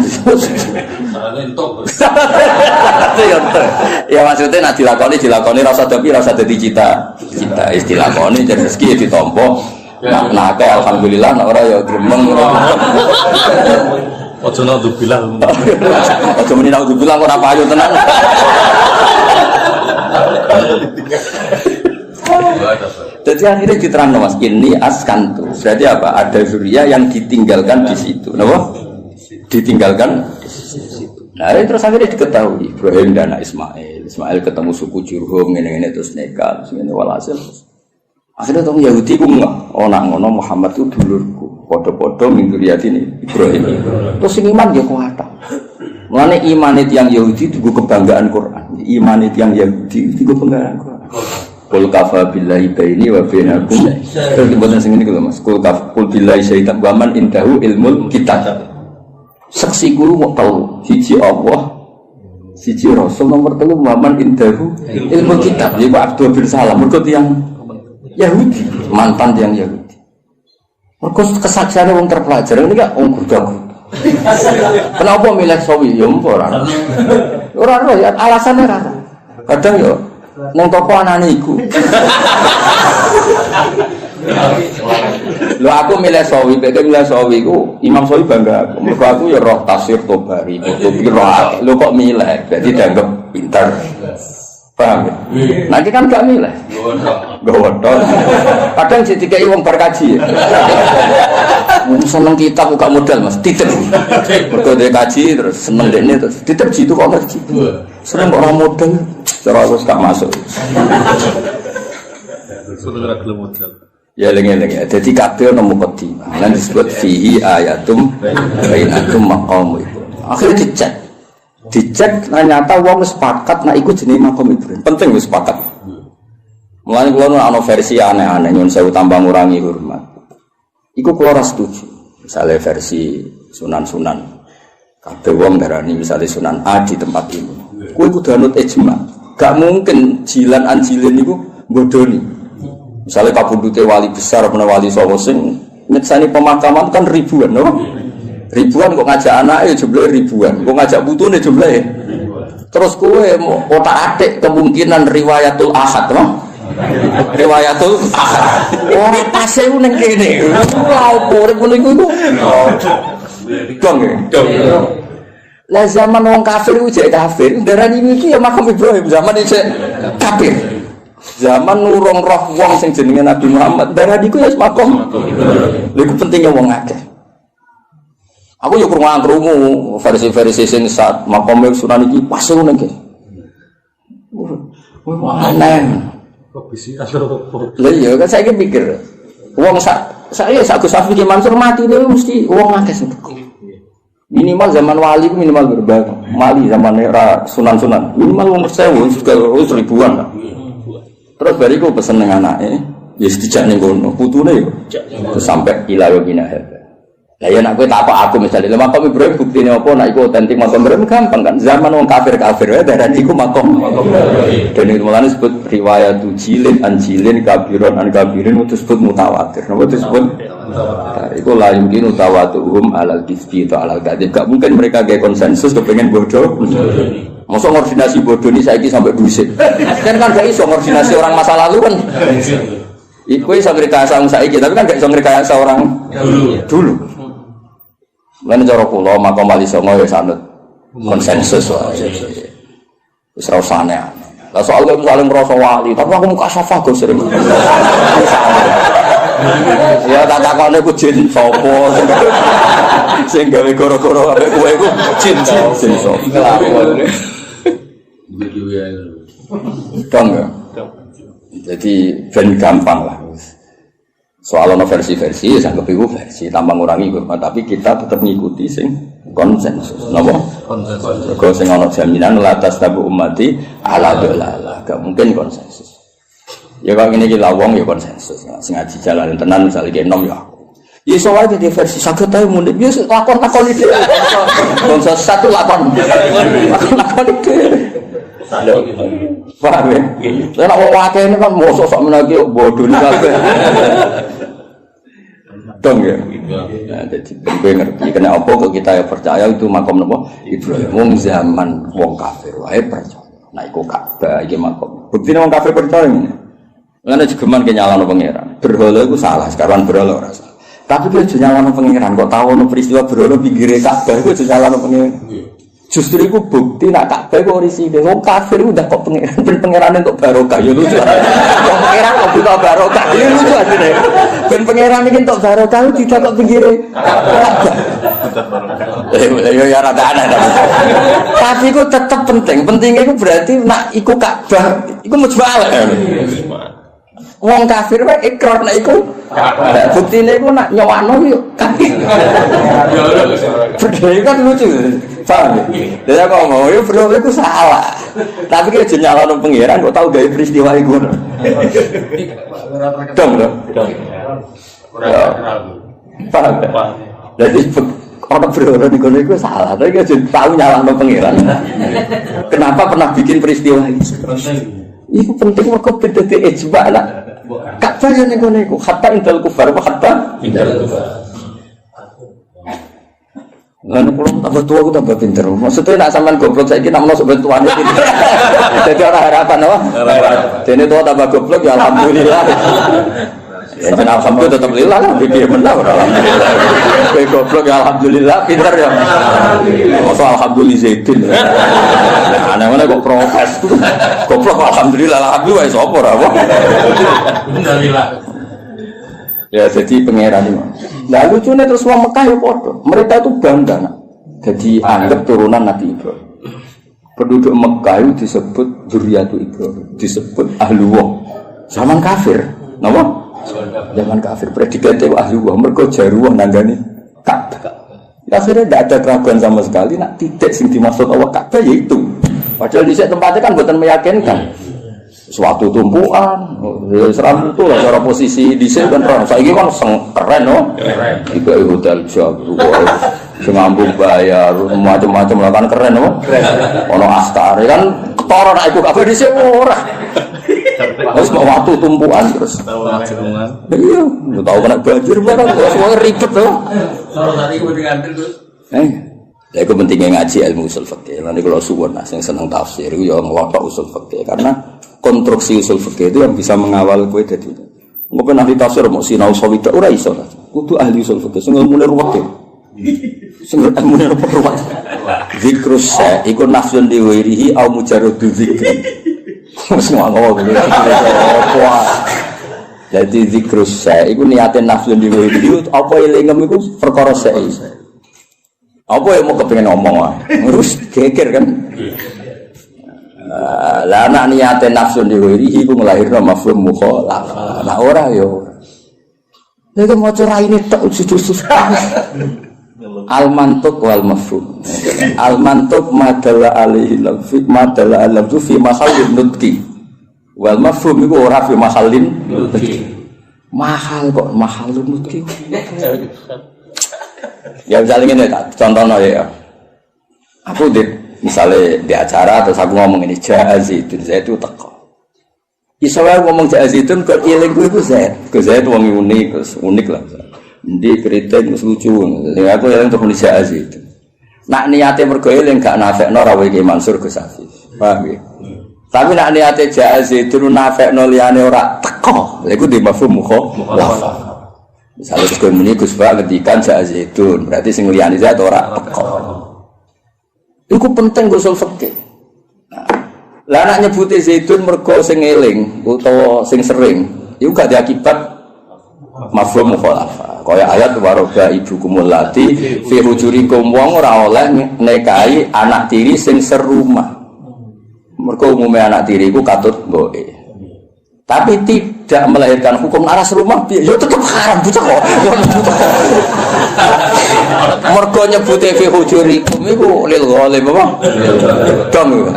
Ya maksudnya nak dilakoni rasa dadi cita. Istilah koni jadi rezeki ditampa. Nah, alhamdulillah nak ora ya gremeng. Ojo naudzubillah. Ojo meni naudzubillah ora payu tenan. Jadi akhirnya diterangkan mas, ini askantu. Berarti apa? Ada zuriya yang ditinggalkan di situ. Kenapa? Ditinggalkan di situ. Nah, terus akhirnya diketahui Ibrahim dan Ismail. Ismail ketemu suku Jurhum, ini terus nikah, terus ini walhasil. Akhirnya tahu Yahudi ku nak ngono Muhammad itu dulurku. Podo-podo min dzurriyyati Ibrahim. Terus sing iman ya kuat. Mulane iman yang Yahudi itu kebanggaan Quran. Iman yang Yahudi itu kebanggaan Quran. Qul kafa billahi baini wa bainakum. Terus diboten sing ngene lho Mas. Qul billahi syaitan wa man indahu ilmul kitab. Saksi guru kok tau siji Allah, siji Rasul, nomor 3 man indahu ilmul kitab. Iku Abdul bin Salam mergo tiyang Yahudi, mantan yang Yahudi. Mergo kesaksiane wong terpelajar ini gak wong gurdah. Kenapa milih sawi ya ora. Ora ya alasannya ora. Kadang yo nang toko anane iku. Lho aku milih Sawi, beda milih Sawi ku Imam Sawi bangga aku. Mergo aku ya roh tafsir Tobari, Qutubi roh. Lho kok milih? Berarti dianggap pintar. Paham ya? Nanti kan gak milih. Godhong. Kadang dikai wong berkaji. Seneng kitab buka modal Mas, titip. Mergo dia kaji terus seneng dekne terus titip jitu kok ngaji. Seneng ora modal, cara aku gak masuk. Saudara gelem modal. Ya lengi-lengi. Jadi kabeh ono mukadimah. Lan disebut fihi ayatum bainatum maqam itu. Akhirnya dicek ternyata wong sepakat nek iku jenenge maqam Ibrahim. Penting wis sepakat. Mulane kula ana versi aneh-aneh nyun sewu tambah ngurangi hormat. Iku kula ora setuju. Misalnya versi sunan-sunan. Kabeh wong darani misalnya Sunan A di tempat ini. Kuwi kudu anut ijma. Gak mungkin jilan anjilin niku bodoni. Misalnya kabudute wali besar apa wali songo sing nyeksani pemakaman kan ribuan, no? Ribuan kok ngajak anake jumlahe ribuan, kok ngajak putune jumlahe. Terus kowe otak-atik kemungkinan riwayatul ahad, no? Riwayatul ahad. Ora pase ku ning kene. Lha opo urip ngono iku? Dong. Lah zaman wong kafir ku jek kafir, darani iki ya makam Ibrahim zaman iki kafir. Zaman nurung roh wong sing jenenge Nabi Muhammad, darani ku ya makam. Lha iku pentingnya wong akeh. Aku yo krungu versi-versi sing saat makam Sunan iki pas ngono iki. Aneh. Kok bisi atau Lha iya kan saiki pikir. Wong saya Gus Safi Mansur mati niku mesti wong akeh sing minimal zaman wali itu minimal berbagi mali zaman era sunan-sunan minimal umur 1000 juga ribuan lah. Terus bariku pesen dengan anaknya ya setijak nih kono putune sampai ilayah gina hebat lah ya nak gue tak apa aku misalnya makam Ibrahim bukti ini apa nak ikut otentik makam Ibrahim gampang kan zaman orang kafir ya dan itu makam dan itu malah disebut riwayat jilin anjilin kabiron an kabirin itu disebut mutawatir itu disebut itu lah mungkin utawatuhum alal kisbi atau alal gadib gak mungkin mereka kayak konsensus kepengen bodoh masa ngordinasi bodoh ini saya sampai dusit kan gak iso ngordinasi orang masa lalu kan itu bisa ngerikasa orang saiki tapi kan gak bisa ngerikasa orang dulu lan cara kula makam wali songo ya sanut konsensus wae wis ora usane lah soal kok saling ngrasa wali tapi aku muka safah go sering ya tak takone ku jin sapa sing gawe goro-goro ambek kowe iku jin sapa dong ya jadi ben gampang lah soal ono versi-versi ya anggap iku versi tambah ngurangi hormat tapi kita tetap ngikuti sing konsensus napa konsensus kok sing ono jaminan la tastabu ummati ala dolala gak mungkin konsensus ya kok ngene iki lawong ya konsensus sing ngaji jalan tenan misale ki enom ya aku ya iso wae di versi saged ae mundhik ya lakon-lakon iki konsensus satu lakon iki paham ya? Saya nak wakil ini kan mau sosok menagi bodoh ni kabeh. Dong ya. Nah, jadi gue ngerti. Kena apa kok kita ya percaya itu makam apa? Ibrahim. Wong zaman wong kafir wae percaya. Nah, iku Ka'bah iki makam. Buktine wong kafir percaya ngene. Ngene jegeman ke nyalano pangeran. Berhala iku salah, sekarang berhala ora salah. Tapi dia nyalano pangeran kok tahu ono peristiwa berhala pinggire Ka'bah iku nyalano pangeran. Justru itu bukti nak Ka'bah kok risine wong kafir udah kok pangeran untuk barokah ya lucu. Wong pangeran kok butuh barokah ya lucu asline. Ben pangeran iki untuk barokah tidak kok pinggire Ka'bah. Ya rada aneh tapi itu tetap penting. Pentingnya itu berarti nak iku Ka'bah iku mujmal. Wong kafir wae ikrar nek iku buktine iku nak nyowakno yo kafir. Bedhe kan lucu. Paham ya? Kok mau yo bro iku salah. Tapi ki aja nyalano pangeran kok tau gawe peristiwa iku. Dong. Paham ya? Jadi orang berorang di kono iku salah. Tapi aja tau nyalano pangeran. Kenapa pernah bikin peristiwa itu? Itu penting kok beda di ijma lah. Ka'bah yang ngono iku hatta indal kufar apa hatta indal kufar. Lan kulo tambah tua aku tambah pinter. Maksudnya nak sampean goblok saiki nak menawa bantuane iki. Dadi ora harapan apa? Dene tua tambah goblok ya alhamdulillah. Ya jeneng alhamdulillah tetep lillah lah piye menah ora alhamdulillah. Kowe goblok ya alhamdulillah pinter ya. Masa alhamdulillah zaitun. Nah, ana kok protes. Goblok alhamdulillah sapa ora apa. Alhamdulillah. Ya jadi pangeran itu. Nah lucunya terus wong Mekah ya padha. Mereka itu bangga nak. Jadi anggap turunan Nabi Ibrahim. Penduduk Mekah itu disebut dzurriyyatu Ibrahim, disebut ahlullah. Zaman kafir, napa? Zaman kafir predikatnya ahlullah, mergo jaruah nanggani Ka'bah. Akhirnya tidak ada keraguan sama sekali, nak titik sing dimaksud Allah Ka'bah yaitu. Padahal di tempatnya kan bukan meyakinkan. Suatu tumpuan, seram itu lah cara posisi di sini kan orang. Saya ini kan keren, no? Tiga hotel jago, sengambung bayar, macam-macam lah kan keren, no? Ono astar, kan ketoran aku kafe di sini orang. Terus mau waktu tumpuan terus. Iya, tahu kena banjir barang, semuanya ribet, no? Kalau tadi aku diantar terus. Ya itu pentingnya ngaji ilmu usul fikih. Nanti kalau suwon yang senang tafsir, itu yang ngelotok usul fikih karena konstruksi usul fikih itu yang bisa mengawal kue jadi. Ngopo nanti tafsir mau sinau sawita ora iso. Kudu ahli usul fikih sing ilmune ruwet. Sing ilmune ruwet. Zikrus sa iku nafsun diwirihi au mujarradu dzikri. Wis ngono kuwi. Jadi zikrus sa iku niate nafsun diwirihi apa elingem iku perkara sae. Apa yang mau kepengen ngomong wae. Terus geger kan. Lah anak niate nafsu diwirihi iku nglahirno mafhum mukhalafah. Nah ora yo. Nek maca raine tok susah. Al mantuq wal mafhum. Al mantuq madalla alaihi lafzi madalla alamtu fi mahallin nutqi. Wal mafhum iku ora fi mahallin nutqi. Mahal kok mahallun nutqi. Ya misalnya ini contohnya ya. Aku misalnya di acara terus aku ngomong ini Zaitun, saya itu teko. Isowah ngomong Zaitun kok iling gue itu Zaid wong unik lah. Di keriting lucu. Ya aku iling untuk Zaitun. Nak niate mergo eling gak nafekno rawe Ki Mansur Gus Hafiz. Paham ya? Tapi nak niate Zaitun nafekno liyane ora teko. Lha iku di mafhum mukhalafah. Misalnya Gus Muni Gus Ba ngendikan Zaitun, berarti sing liyane zat ora teko. Iku penting usul fikih. Lah nek nyebuti zaitun mergo sing eling utawa sing sering, iku gak diakibat mafhum mukhalafah. Kaya ayat waroga ibukumul lati fi hujurikum wong ora oleh nikahi anak tiri sing serumah. Mergo umume anak tiri iku katut mboke. Tapi tidak melahirkan hukum aras rumah ya tetap haram bocah kok. Mergo nyebute fi hujurikum iku lil ghalim apa? Dong.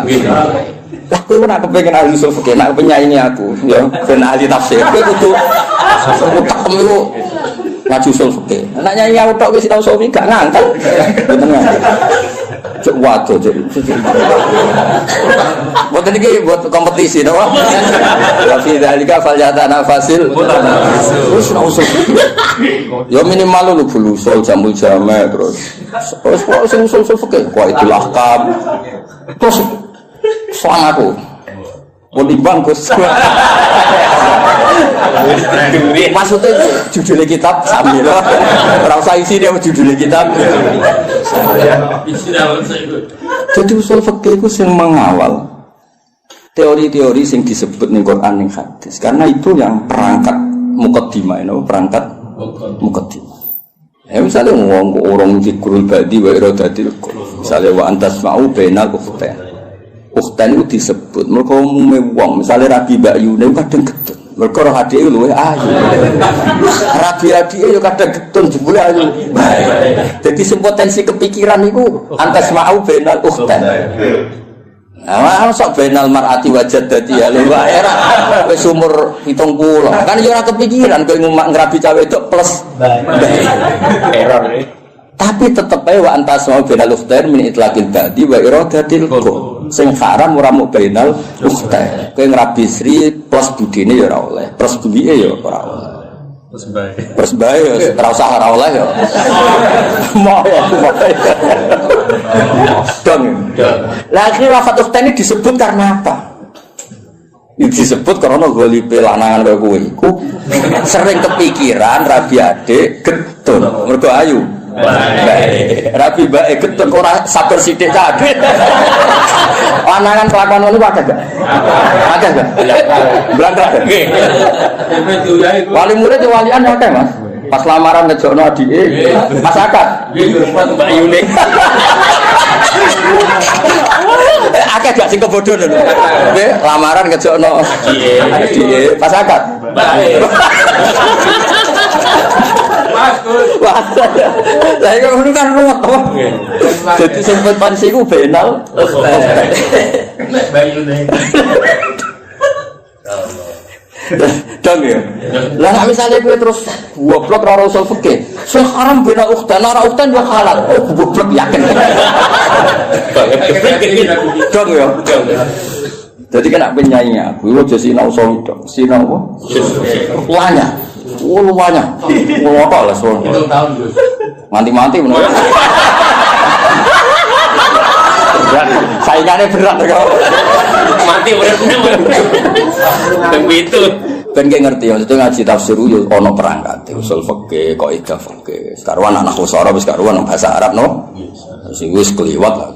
Lah kowe nek kepengin ahli usul fikih, nek penyaingi aku ya ben ahli tafsir kowe kudu utak iku ngaji usul fikih. Nek nyanyi aku tok wis tau suwi gak ngangkat. Bener. Cuk waduh cuk. Mboten iki buat kompetisi to, Pak. Tapi dalika falyatana fasil. Terus usul. Ya minimal lu bulu usul jamul jame terus. Terus kok sing usul fikih kok itu lahkam. Terus soal aku. Mau dibangkus. Maksudnya judulnya kitab sambil orang saya isi dia judulnya kitab. Jadi usul fikih itu yang mengawal teori-teori yang disebut ning Quran ning hadis. Karena itu yang perangkat muqaddimah, perangkat muqaddimah. Ya misalnya ngomong orang zikrul badi wa iradatil qul. Misalnya wa antas ma'u bainal ukhtain. Ukhtain itu disebut mergo umume wong, misalnya Rabi Bakyune kadang getun. Mergo roh adike luwe ayu. Rabi adike yo kadang getun jebule ayu. Dadi sing potensi kepikiran iku antas ma'u bainal ukhtain. Nah, sok benal mar'ati wajad dadi ya lho era wis umur 70. Kan yo ora kepikiran kowe ngrabi cawe itu plus error. Tapi tetep ae wa antas mau benal ukhtain min itlaqil badi wa iradatil qul. Sing haram ora mung benal ukhtain. Kowe ngrabi sri plus budine ya ora oleh, plus duwike ya ora oleh. Terus bae ora usah ora oleh ya. Mau. Dong. Lah akhirnya lafaz ukhtain ini disebut karena apa? Disebut karena golipe lanangan kaya kowe iku sering kepikiran rabi adik getun mergo ayu. Baik. Rabi baik getun ora sabar sithik cadet. Lanangan kelakuan ngono ada gak? Ada gak? Berangkat. Nggih. Wali murid walian akeh, Mas. Pas lamaran ngejokno adike, Mas Akad. Nggih, Mbak Yuni. Akeh gak sing kebodoh lho. Nggih, lamaran ngejokno adike, Mas Akad. Wah, lah iki ngono kan ruwet to. Dadi sempet pansi ku benal. Nek Bayune. Dong ya. Lah nek misale kowe terus goblok ora usul fikih. Sing haram bena ukhtan, ora ukhtan yo halal. Goblok yakin. Dong ya. Jadi kena penyanyi aku, aja sinau solid dong. Sinau apa? Lanya. Luanya. Ngopo lah soal. 7 tahun, Gus. Mati-mati menurut. Saingannya berat kok. Mati bener. Begitu. Ben ki ngerti maksudnya ngaji tafsir yo ana perangkat usul fikih, kaidah fikih. Sekarang anak nahwu wis karuan bahasa Arab no. Sing wis kliwat lah.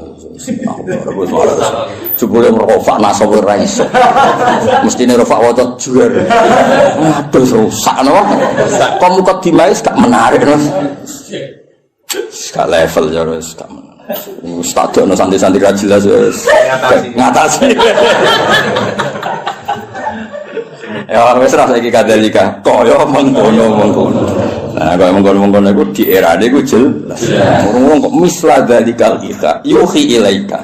Jebule merofak nasab ora iso. Mestine rofak waca juar. Aduh rusak no. Kok muka dimais gak menarik no. Gak level ya wis gak. Stadion santri-santri ra jelas wis. Ngatasi. Ya wis ra saiki kadalika. Kaya mengkono. Nah, kaya mengkono iku di erane iku jelas. Ngomong kok misla dalikal kita yuhi ilaika.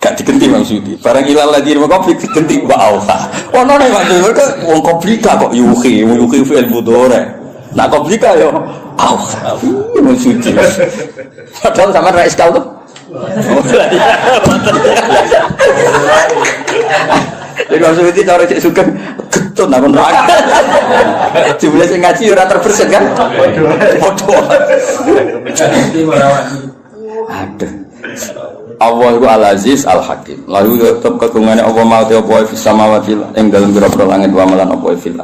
Gak digenti maksudi. Barang ilal ladhi maka digenti wa auha. Ono nek maksud wong komplika kok yuhi fi'il mudhari. Nah komplika yo auha. Maksudi. Padahal sama ra iskal tuh. Jadi maksudnya cara cek suka getun aku neraka. Jumlah sing ngaji ora terbersit kan? Bodoh. Aduh. Allah itu Al-Aziz Al-Hakim. Lalu tetap kegungane apa mau te apa fis samawati ing dalem pira-pira langit wa malan apa fil.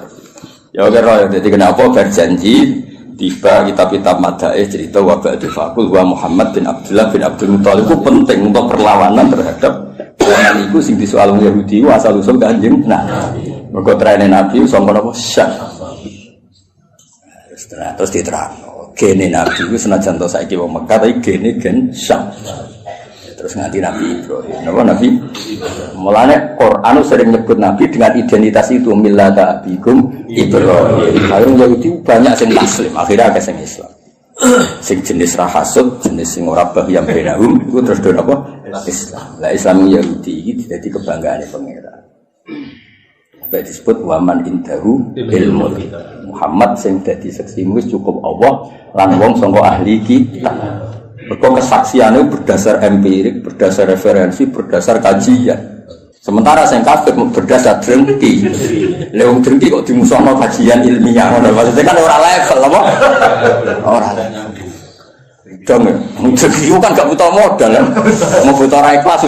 Ya kira dadi kenapa berjanji tiba kitab-kitab madaih cerita wa ba'du faqul wa Muhammad bin Abdullah bin Abdul Muthalib itu penting untuk perlawanan terhadap orang itu sing disoal Yahudi asal usul Kanjeng Nabi. Mergo trene Nabi sangka napa syah. Terus diterangno gene Nabi itu senajan to saiki wong Mekah tapi gene gen syah. Terus nganti Nabi Ibrahim. Napa Nabi? Mulane Quran sering nyebut Nabi dengan identitas itu millata abikum Ibrahim. Kalau Yahudi banyak sing muslim, akhirnya akeh sing Islam. Sing jenis rahasud, jenis sing ora bahyam benahum iku terus do napa? Islam. Lah Islam Yahudi iki dadi kebanggaane pangeran. Sampai disebut waman indahu ilmu. Muhammad sing dadi saksi wis cukup Allah lan wong sangka ahli kitab. Mereka kesaksiannya berdasar empirik, berdasar referensi, berdasar kajian. Sementara yang kafir berdasar drengki. Leung drengki kok dimusuhkan kajian ilmiah. Maksudnya kan orang level, apa? Orang level. Dong, drengki itu kan gak butuh modal, kan? Mau butuh raih kelas.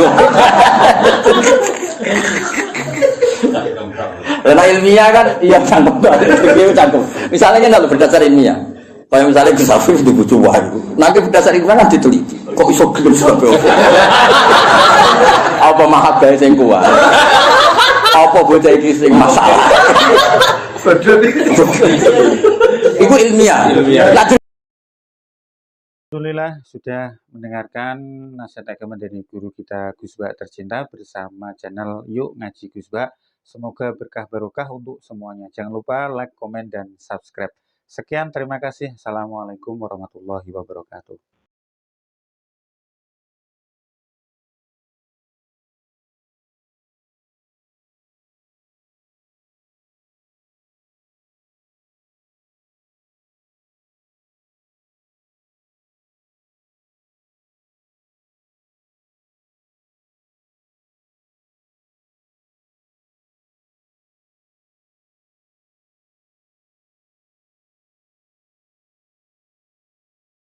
Karena ilmiah kan, iya cangkem. Misalnya kan kalau berdasar ilmiah. Kayak misalnya Gus Afif itu bucu wahyu. Nanti berdasar itu kan diteliti. Kok iso gelem sebab apa mahabbah sing kuat? Apa bocah iki sing masalah? Itu ilmiah. Alhamdulillah sudah mendengarkan nasihat agama dari guru kita Gus Ba tercinta bersama channel Yuk Ngaji Gus Ba. Semoga berkah barokah untuk semuanya. Jangan lupa like, komen, dan subscribe. Sekian, terima kasih. Assalamualaikum warahmatullahi wabarakatuh.